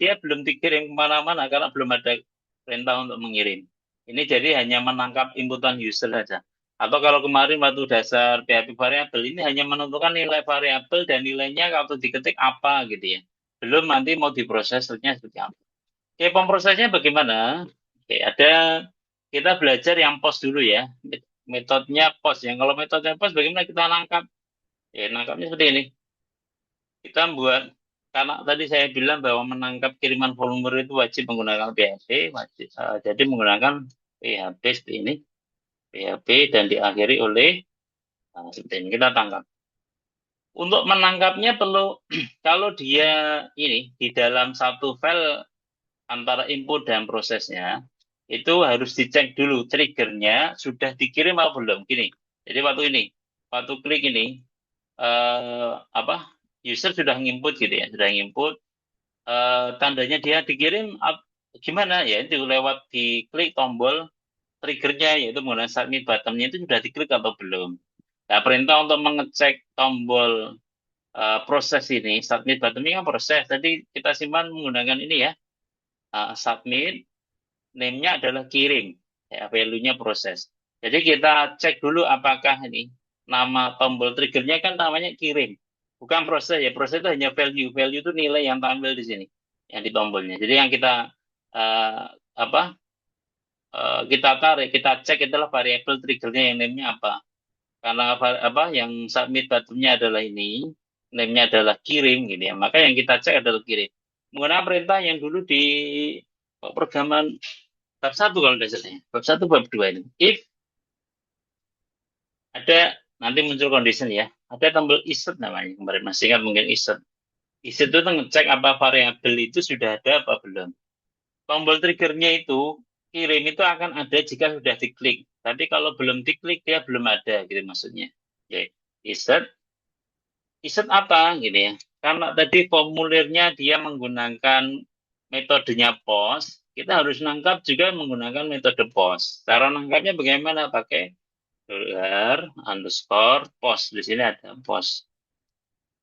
dia belum dikirim kemana-mana karena belum ada perintah untuk mengirim. Ini jadi hanya menangkap inputan user saja. Atau kalau kemarin waktu dasar PHP variabel ini hanya menentukan nilai variabel dan nilainya kalau diketik apa gitu ya. Belum nanti mau diprosesnya seperti apa. Oke, pemprosesnya bagaimana? Oke, kita belajar yang post dulu ya. Metodenya post. Yang kalau metodenya post bagaimana kita nangkap? Ya, nangkapnya seperti ini. Kita buat, karena tadi saya bilang bahwa menangkap kiriman formulir itu wajib menggunakan PHP, wajib. Jadi menggunakan PHP seperti ini, PHP dan diakhiri oleh seperti ini. Kita tangkap. Untuk menangkapnya perlu kalau dia ini di dalam satu file antara input dan prosesnya itu harus dicek dulu triggernya sudah dikirim atau belum. Gini. Jadi waktu klik ini user sudah nginput gitu ya, sudah nginput tandanya dia dikirim gimana ya, itu lewat diklik tombol triggernya yaitu menggunakan submit buttonnya itu sudah diklik atau belum. Nah, perintah untuk mengecek tombol proses ini, submit button ini kan proses. Tadi kita simpan menggunakan ini ya, submit, name-nya adalah kirim, ya, value-nya proses. Jadi kita cek dulu apakah ini nama tombol triggernya kan namanya kirim, bukan proses ya. Proses itu hanya value, value itu nilai yang tampil di sini, yang di tombolnya. Jadi yang kita uh, apa kita tarik, kita cek itulah variabel triggernya yang name-nya apa. Karena yang submit buttonnya adalah ini, name-nya adalah kirim gitu ya. Maka yang kita cek adalah kirim. Menggunakan perintah yang dulu di programan bab 1 kalau dasarnya. Bab 1 bab 2 ini. If ada nanti muncul condition ya. Ada tombol isert namanya. Kemarin masih ingat mungkin isert. Isert itu ngecek apa variabel itu sudah ada apa belum. Tombol triggernya itu kirim itu akan ada jika sudah diklik. Tapi kalau belum diklik dia belum ada gitu maksudnya. Oke. Isert apa gitu ya. Karena tadi formulirnya dia menggunakan metodenya post, kita harus nangkap juga menggunakan metode post. Cara nangkapnya bagaimana? Pakai $_ post. Di sini ada post.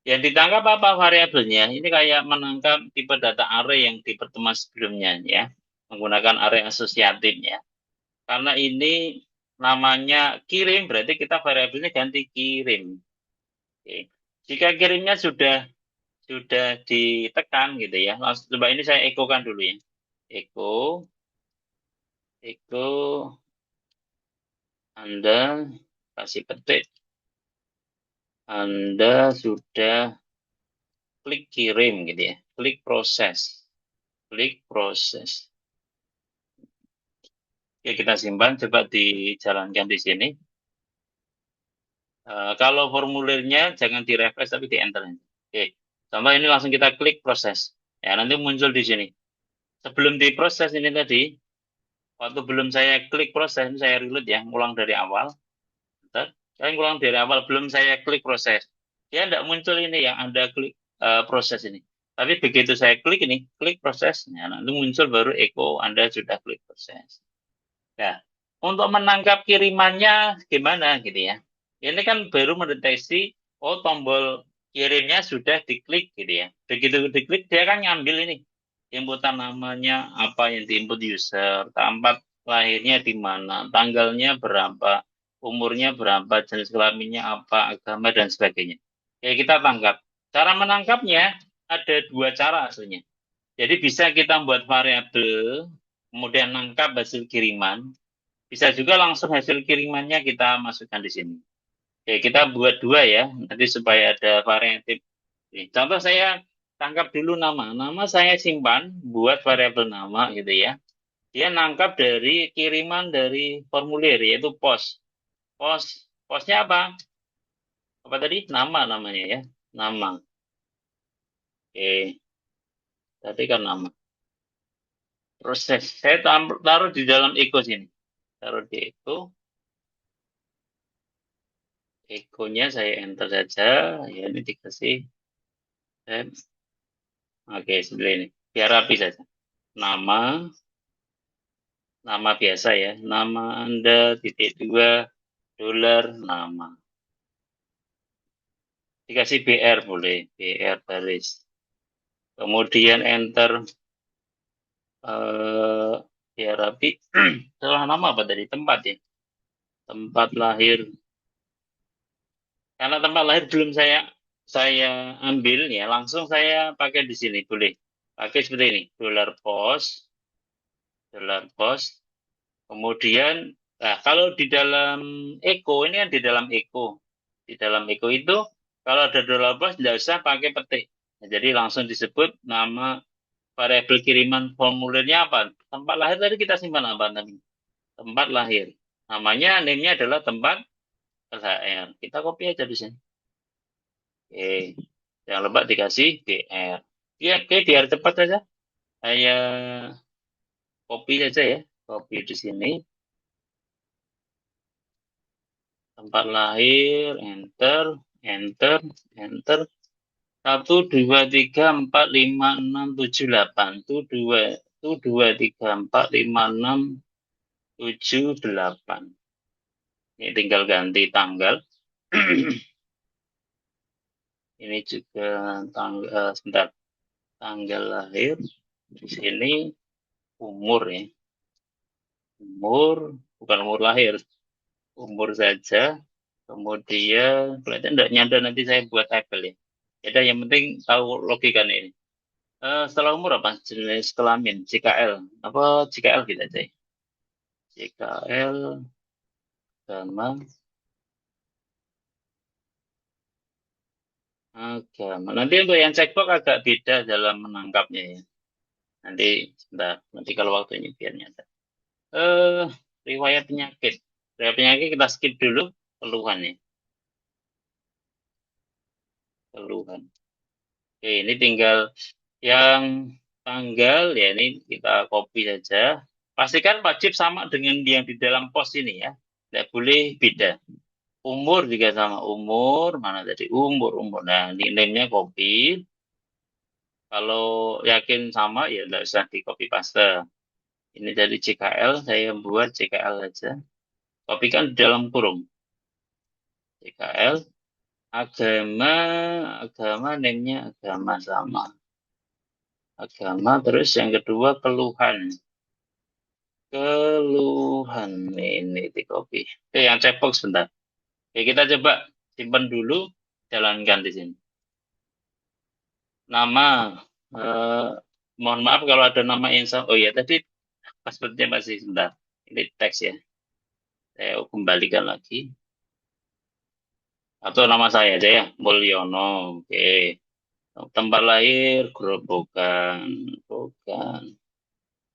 Yang ditangkap apa variabelnya? Ini kayak menangkap tipe data array yang di pertemuan sebelumnya ya, menggunakan array asosiatif ya. Karena ini namanya kirim, berarti kita variabelnya ganti kirim. Oke. Jika kirimnya sudah ditekan gitu ya. Langsung coba ini saya ekokan dulu ya. Eko Anda kasih petik, Anda sudah klik kirim gitu ya. Klik proses. Oke, kita simpan, coba dijalankan di sini. Kalau formulirnya jangan di-refresh tapi di-enter. Oke, contoh ini langsung kita klik proses. Ya, nanti muncul di sini. Sebelum diproses ini tadi, waktu belum saya klik proses, ini saya reload ya, ulang dari awal. Bentar, saya ulang dari awal, belum saya klik proses. Dia tidak muncul ini yang Anda klik proses ini. Tapi begitu saya klik ini, klik prosesnya, nanti muncul baru echo Anda sudah klik proses. Nah, untuk menangkap kirimannya gimana gitu ya. Ini kan baru mendeteksi, oh tombol kirimnya sudah diklik gitu ya. Begitu diklik, dia kan ngambil ini. Inputan namanya apa yang diinput user, tempat lahirnya di mana, tanggalnya berapa, umurnya berapa, jenis kelaminnya apa, agama, dan sebagainya. Ya, kita tangkap. Cara menangkapnya ada dua cara aslinya. Jadi bisa kita buat variabel, kemudian nangkap hasil kiriman. Bisa juga langsung hasil kirimannya kita masukkan di sini. Oke, kita buat dua ya, nanti supaya ada variatif. Nih, contoh saya tangkap dulu nama. Nama saya simpan buat variabel nama gitu ya. Dia nangkap dari kiriman dari formulir yaitu pos. Posnya apa? Apa tadi? Nama namanya ya. Nama. Oke, tadi kan nama. Proses. Saya taruh di dalam echo sini. Taruh di echo. Echo-nya saya enter saja. Ya, ini dikasih. Oke, sebelah ini. Biar rapi saja. Nama, nama biasa ya. Nama Anda, titik dua, dolar, nama. Dikasih BR boleh. BR baris. Kemudian enter. Biar rapi. Salah nama apa tadi? Tempat ya. Tempat lahir. Karena tempat lahir belum saya ambil ya. Langsung saya pakai di sini. Boleh. Pakai seperti ini. Dolar pos. Dolar pos. Kemudian, nah kalau di dalam Eko, ini kan di dalam Eko. Di dalam Eko itu, kalau ada dollar plus, tidak usah pakai petik. Nah, jadi langsung disebut nama variabel kiriman formulirnya apa. Tempat lahir tadi kita simpan apa tadi? Tempat lahir. Namanya, name-nya adalah tempat LHR. Kita copy aja di sini. Oke. Jangan lupa dikasih BR. Ya, oke, biar cepat saja. Saya copy saja ya. Copy di sini. Tempat lahir, enter, enter, enter. 1, 2, 3, 4, 5, 6, 7, 8. Itu 2, 3, 4, 5, 6, 7, 8. Ini tinggal ganti tanggal. Ini juga tanggal, sebentar. Tanggal lahir. Di sini umur ya. Umur, bukan umur lahir. Umur saja. Kemudian, kelihatan tidak nyanda nanti saya buat tabel ya. Jadi yang penting tahu logikanya ini. Setelah umur apa? Jenis kelamin, JKL. Apa JKL kita aja ya? JKL, agama, agama. Nanti untuk yang checkbox agak beda dalam menangkapnya ya. Nanti, sebentar. Nanti kalau waktunya biar nyata. Eh, riwayat penyakit. Riwayat penyakit kita skip dulu. Keluhan ya. Keluhan. Oke, ini tinggal yang tanggal ya, ini kita copy saja. Pastikan wajib sama dengan yang di dalam pos ini ya. Tidak boleh beda. Umur juga sama. Umur, mana tadi? Umur. Nah, ini name-nya copy. Kalau yakin sama, ya tidak usah di copy paste. Ini dari CKL, saya buat CKL aja. Kopikan di dalam kurung. CKL, agama, agama name-nya agama sama. Agama, terus yang kedua keluhan. Keluhan, ini di copy. Oke, yang checkbox sebentar. Oke, kita coba simpan dulu, jalankan di sini. Nama, eh, mohon maaf kalau ada nama yang salah. Oh ya, tadi passwordnya masih sebentar. Ini teks ya. Saya kembalikan lagi. Atau nama saya aja ya, Mulyono. Oke. Tempat lahir, Grobogan. Bukan.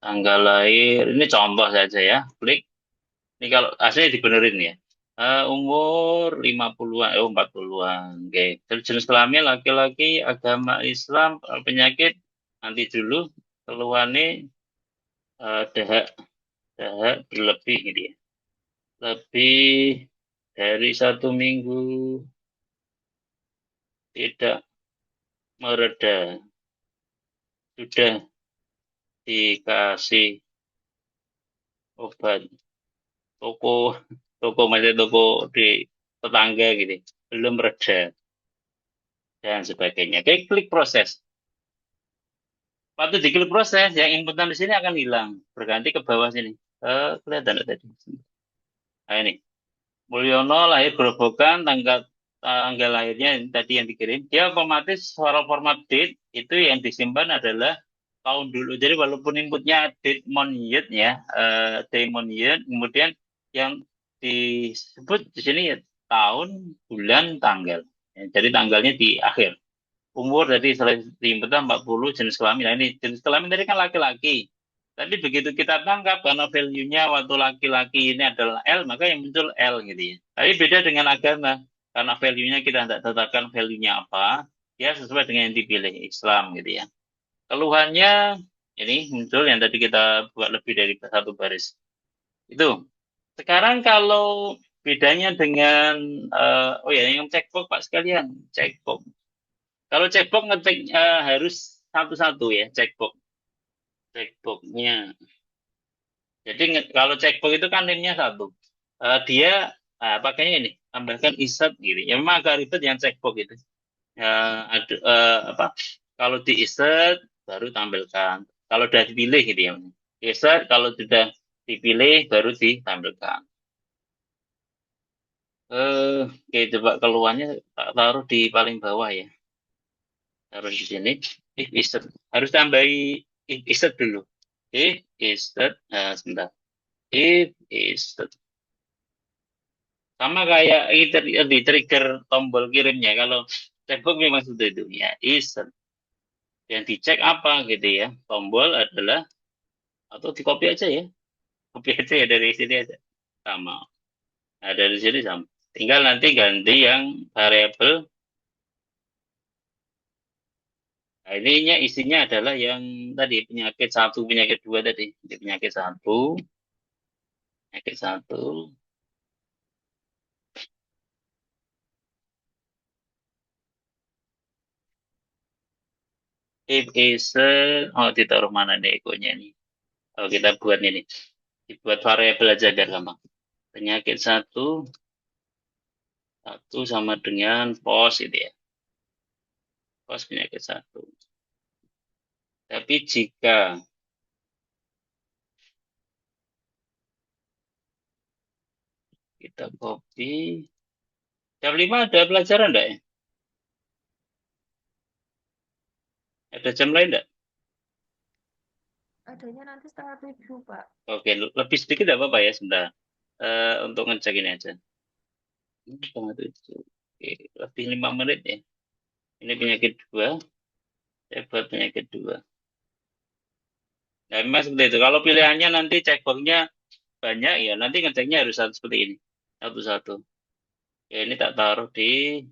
Tanggal lahir, ini contoh saja ya. Klik. Ini kalau aslinya dibenerin ya. Umur 50-an, 40-an. Oke. Jenis kelamin laki-laki, agama Islam, penyakit nanti dulu. Keluhannya dahak, dahak berlebih gitu ya. Lebih dari 1 minggu tidak mereda. Sudah dikasih obat. Toko, toko macam toko di tetangga gitu. Belum reda dan sebagainya. Oke, klik proses. Waktu diklik proses, yang inputan di sini akan hilang. Berganti ke bawah sini. Kelihatan nggak tadi? Nah, ini. Mulyono lahir Grobogan tanggal tanggal lahirnya yang tadi yang dikirim, dia otomatis format date itu yang disimpan adalah tahun dulu. Jadi walaupun inputnya date month year ya, day month year, kemudian yang disebut di sini ya tahun, bulan, tanggal. Ya, jadi tanggalnya di akhir. Umur dari diinput 40, jenis kelamin. Nah ini jenis kelamin tadi kan laki-laki. Tapi begitu kita tangkap karena value-nya waktu laki-laki ini adalah L, maka yang muncul L gitu ya. Tapi beda dengan agama. Karena value-nya kita tidak tetapkan value-nya apa, ya sesuai dengan yang dipilih Islam gitu ya. Keluhannya ini muncul yang tadi kita buat lebih dari satu baris. Itu. Sekarang kalau bedanya dengan oh ya yang checkbox Pak sekalian, checkbox. Kalau checkbox ngetik harus satu-satu ya checkbox. Checkboxnya. Jadi kalau checkbox itu kan name-nya satu. Dia pakainya ini tambahkan insert gitu. Ya memang agak ribet yang checkbox itu. Ada apa? Kalau di insert baru tampilkan. Kalau sudah dipilih gitu ya. Insert kalau sudah dipilih baru ditampilkan. Oke, coba keluarnya tak taruh di paling bawah ya. Taruh di sini. If insert harus tambahi if insert dulu. If insert, sebentar. If insert sama kayak di trigger tombol kirimnya. Kalau checkbox memang sudah itu ya insert. Yang dicek apa gitu ya. Tombol adalah atau di copy aja ya. Copy aja ya dari sini aja. Sama. Nah, dari sini sama. Tinggal nanti ganti yang variabel. Nah, ininya isinya adalah yang tadi penyakit satu, penyakit dua tadi. Jadi penyakit satu, if is, oh ditaruh mana nih egonya nih? Kalau kita buat ini, dibuat variabel aja biar gampang. Penyakit satu, satu sama dengan pos itu ya. Pos penyakit satu. Tapi jika kita copy, jam 5 ada pelajaran enggak ya? Ada jam lain enggak? Adanya nanti 6:30, Pak. Oke, lebih sedikit enggak apa-apa ya sebentar. Untuk ngecek ini aja. Oke, lebih 5 menit ya. Ini penyakit dua, saya buat penyakit dua. Nah, memang seperti itu. Kalau pilihannya nanti checkboxnya banyak ya, nanti ngeceknya harus satu seperti ini. Satu-satu. Ya, ini tak taruh di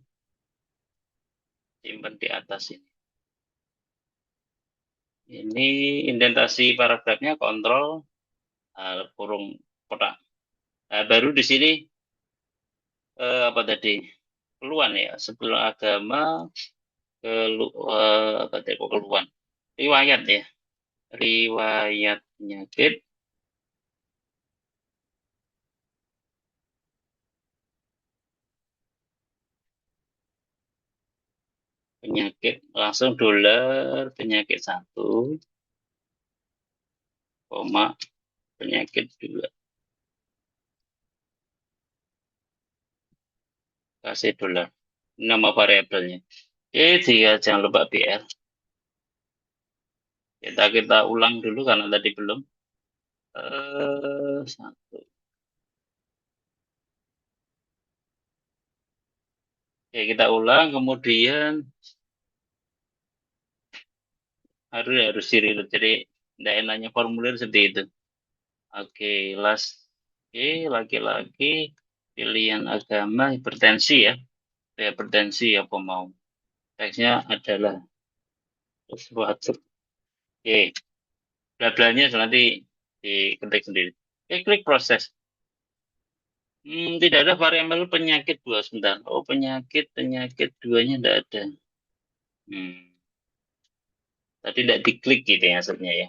simpan di atas ini. Ini indentasi paragrafnya kontrol kurung kotak. Nah, baru di sini apa tadi? Keluhan ya, sebelum agama apa tadi kok keluhan? Riwayat ya. Riwayat penyakit penyakit langsung dolar penyakit satu koma penyakit dua kasih dolar nama variabelnya. Jika jangan lupa BR. Kita ulang dulu karena tadi belum. Satu. Oke, kita ulang kemudian harus diri jadi tidak enaknya formulir seperti itu. Oke, last. Oke, laki-laki pilihan agama hipertensi ya. Hipertensi apa mau? Teksnya adalah sesuatu. Oke, bla-blanya nanti diketik sendiri. Oke, klik proses. Tidak ada variabel penyakit dua sebentar. Oh, penyakit duanya tidak ada. Tadi tidak diklik gitu ya hasilnya ya.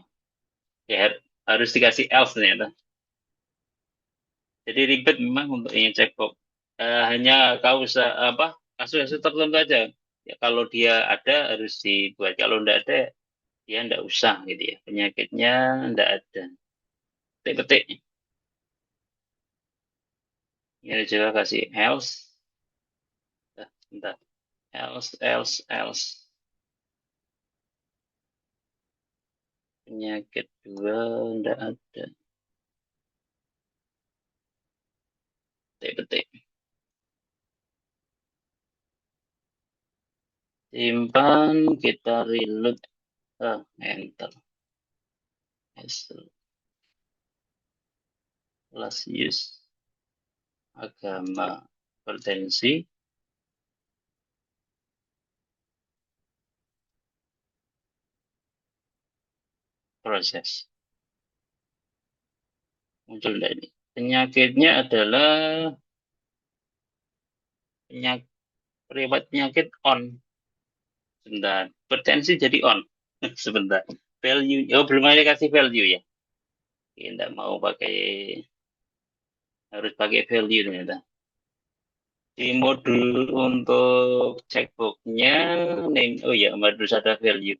Ya harus dikasih else ternyata. Jadi ribet memang untuk ingin checkbox. Hanya apa kasus-kasus tertentu aja. Ya, kalau dia ada harus dibuat. Kalau tidak ada ya tidak usah gitu ya. Penyakitnya tidak ada. Petik-petik. Ini juga kasih else. Bentar. Else. Penyakit 2 enggak ada. Petik. Simpan, kita reload. Enter. Last use. Agama. Hipertensi. Proses. Muncul enggak ini? Penyakitnya adalah riwayat penyakit on. Sebentar. Hipertensi jadi on. Sebentar. Value. Oh, belum ada kasih value ya. Tidak mau pakai, harus pakai value ternyata. Di modul untuk checkboxnya, name, oh ya, harus ada value.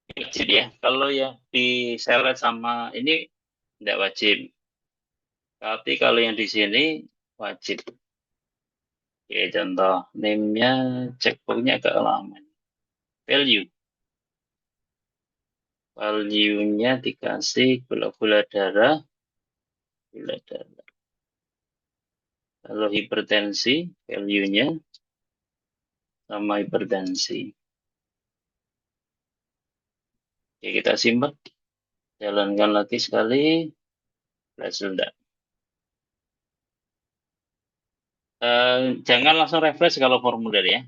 Wajib ya. Kalau ya di select sama ini tidak wajib. Tapi kalau yang di sini wajib. Oke, contoh name-nya checkboxnya agak lama. Value. Value-nya dikasih gula darah. Kalau hipertensi, value-nya sama hipertensi. Oke, kita simpan. Jalankan lagi sekali. Berhasil enggak? Jangan langsung refresh kalau formulir ya.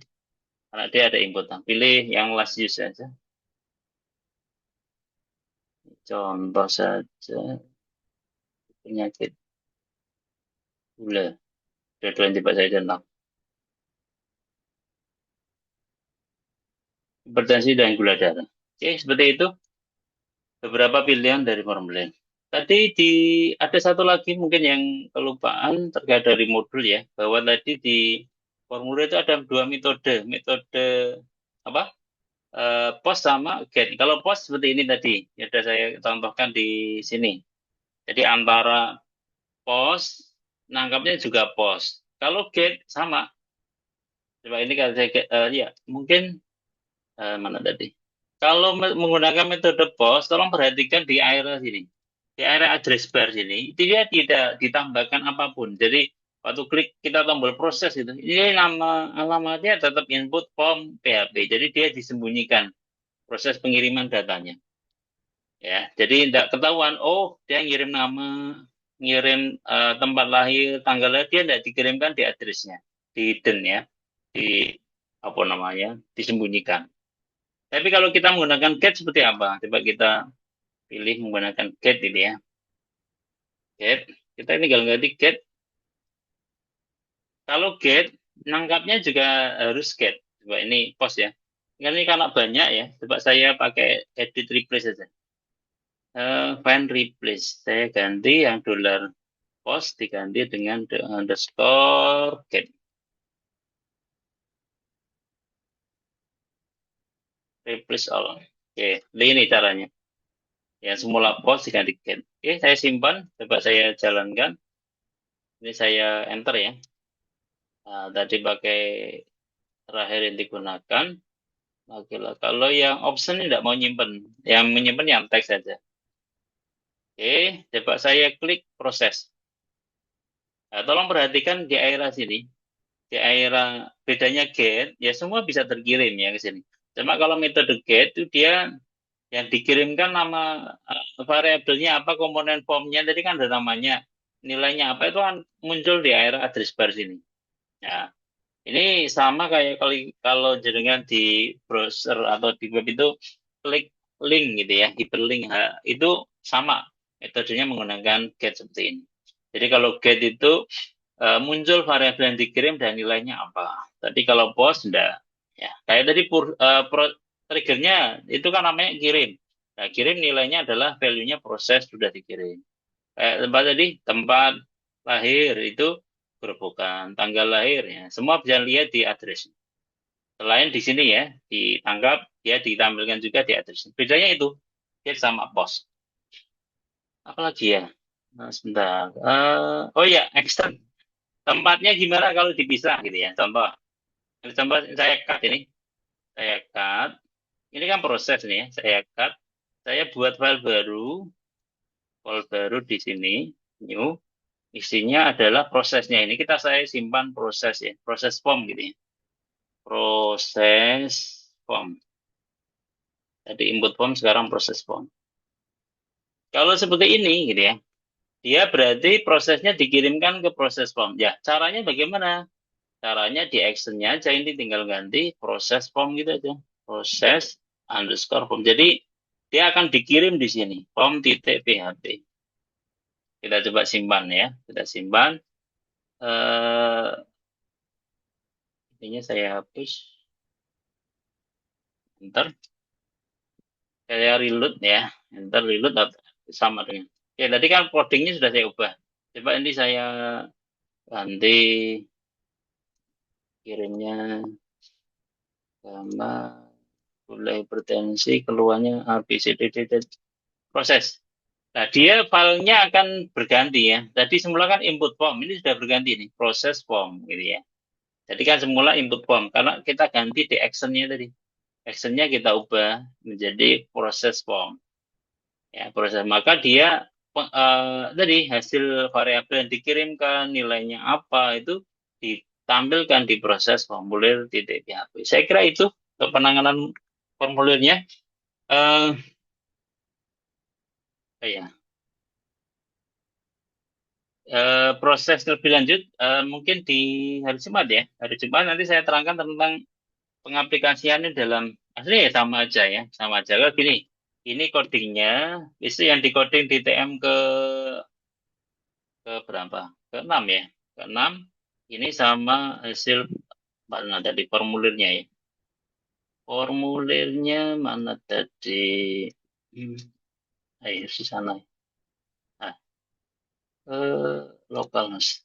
Karena dia ada input. Pilih yang last use saja. Contoh saja. Penyakit gula. Dua-duanya coba saya contoh. Hipertensi dan gula darah. Oke, seperti itu. Beberapa pilihan dari formulir. Tadi ada satu lagi mungkin yang kelupaan terkait dari modul ya. Bahwa tadi di formulir itu ada dua metode. Metode apa? Post sama get. Kalau post seperti ini tadi. Ya sudah saya contohkan di sini. Jadi antara post, nangkapnya juga post. Kalau get sama. Coba ini kalau saya ya mungkin mana tadi? Kalau menggunakan metode post, tolong perhatikan di area sini. Di area address bar sini, itu dia tidak ditambahkan apapun. Jadi waktu klik kita tombol proses itu, ini nama alamatnya tetap input form PHP. Jadi dia disembunyikan proses pengiriman datanya. Ya, jadi tidak ketahuan. Oh, dia ngirim nama, ngirim tempat lahir, tanggal lahir, dia tidak dikirimkan di addressnya, di hidden ya, di apa namanya, disembunyikan. Tapi kalau kita menggunakan get seperti apa? Coba kita pilih menggunakan get ini ya. Get, kita tinggal ganti get. Kalau get, nangkapnya juga harus get. Coba ini post ya. Ini karena banyak ya. Coba saya pakai edit replace saja. Find replace. Saya ganti yang dollar post diganti dengan the underscore get. Replace all. Oke, ini caranya. Yang semula post diganti get. Oke, saya simpan. Coba saya jalankan. Ini saya enter ya. Nah, tadi pakai terakhir yang digunakan. Oke lah. Kalau yang option tidak mau nyimpen, yang menyimpan yang teks saja. Oke, coba saya klik proses. Nah, tolong perhatikan di area sini, di area bedanya get, ya semua bisa terkirim ya ke sini. Cuma kalau metode get itu dia yang dikirimkan nama variabelnya apa, komponen formnya tadi kan ada namanya, nilainya apa itu kan muncul di area address bar sini. Nah, ini sama kayak kalau jenengan di browser atau di web itu klik link gitu ya, hyperlink. Itu sama metodenya menggunakan get seperti ini. Jadi kalau get itu muncul variabel yang dikirim dan nilainya apa. Tadi kalau post enggak. Ya, kayak tadi triggernya itu kan namanya kirim. Nah, kirim nilainya adalah value-nya proses sudah dikirim. Tempat tadi, tempat lahir itu gerobokan, tanggal lahirnya, semua bisa lihat di address. Selain di sini ya, ditangkap, ya ditampilkan juga di address. Bedanya itu, dia sama post. Apalagi ya? Nah, sebentar. Oh ya, extend. Tempatnya gimana kalau dipisah gitu ya? Contoh, Contoh saya cut ini. Saya cut. Ini kan proses nih ya. Saya cut. Saya buat file baru di sini, new. Isinya adalah prosesnya. Ini saya simpan proses ya. Proses form gitu ya. Proses form. Jadi input form, sekarang proses form. Kalau seperti ini gitu ya, dia berarti prosesnya dikirimkan ke proses form. Ya, caranya bagaimana? Caranya di actionnya aja, ini tinggal ganti proses form gitu aja. Proses underscore form. Jadi dia akan dikirim di sini, form.php. Kita coba simpan ya. Kita simpan. Ini saya hapus. Enter. Saya reload ya. Enter reload sama dengan. Oke, tadi kan codingnya sudah saya ubah. Coba ini saya ganti kirimnya sama mulai hipertensi, keluarnya ABCDD proses. Nah, dia filenya akan berganti ya. Tadi semula kan input form, ini sudah berganti nih, proses form gitu ya. Jadi kan semula input form, karena kita ganti di actionnya tadi. Actionnya kita ubah menjadi proses form. Ya, proses. Maka dia tadi hasil variabel yang dikirimkan, nilainya apa, itu ditampilkan di proses formulir titik PHP. Saya kira itu untuk penanganan formulirnya. Eh, ya. Proses lebih lanjut mungkin di hari Jumat ya. Hari Jumat nanti saya terangkan tentang pengaplikasiannya dalam asli ya sama aja ya, sama aja. Kalau gini, ini codingnya, itu yang di coding di TM ke berapa? Ke 6 ya. Ke 6 ini sama hasil mana tadi formulirnya ya. Formulirnya mana tadi? Ayo di sana. Nah, lokal mas.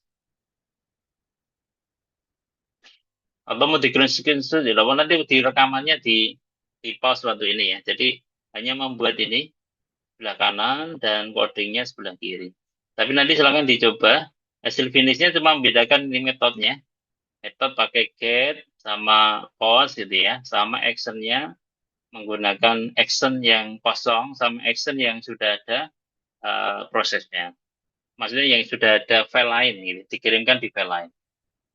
Atau mau di green screen saja, nanti di rekamannya di pause waktu ini ya. Jadi hanya membuat ini sebelah kanan dan codingnya sebelah kiri. Tapi nanti silakan dicoba. Hasil finishnya cuma membedakan ini metodenya. Metode pakai get sama pause gitu ya. Sama actionnya menggunakan action yang kosong sama action yang sudah ada prosesnya. Maksudnya yang sudah ada file lain gitu, dikirimkan di file lain.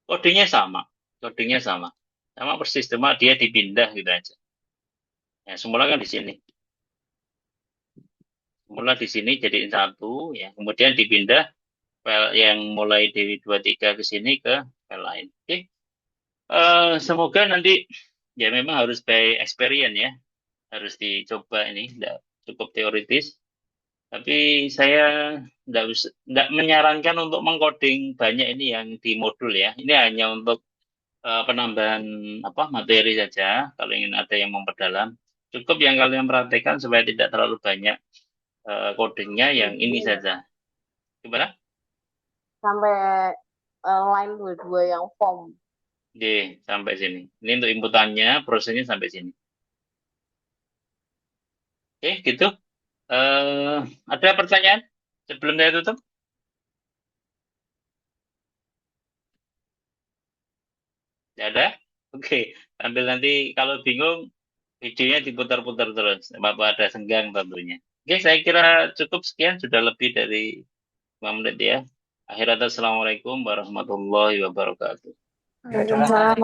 Codingnya sama. Codingnya sama. Sama persis, cuma dia dipindah gitu aja. Ya, semula kan di sini. Semula di sini jadiin satu, ya. Kemudian dipindah file yang mulai dari 23 ke sini ke file lain. Oke. Semoga nanti ya memang harus by experience ya. Harus dicoba ini, tidak cukup teoritis. Tapi saya tidak menyarankan untuk mengcoding banyak ini yang di modul ya. Ini hanya untuk penambahan materi saja. Kalau ingin ada yang memperdalam, cukup yang kalian perhatikan supaya tidak terlalu banyak codingnya yang ini saja. Gimana? Sampai line 22 yang form. Oke, sampai sini. Ini untuk inputannya, prosesnya sampai sini. Oke, gitu. Ada pertanyaan sebelum saya tutup? Tidak ada? Oke, sambil nanti kalau bingung, videonya diputar-putar terus. Bapak ada senggang tentunya. Oke, saya kira cukup sekian. Sudah lebih dari 5 menit ya. Akhirat, assalamualaikum warahmatullahi wabarakatuh. Waalaikumsalam.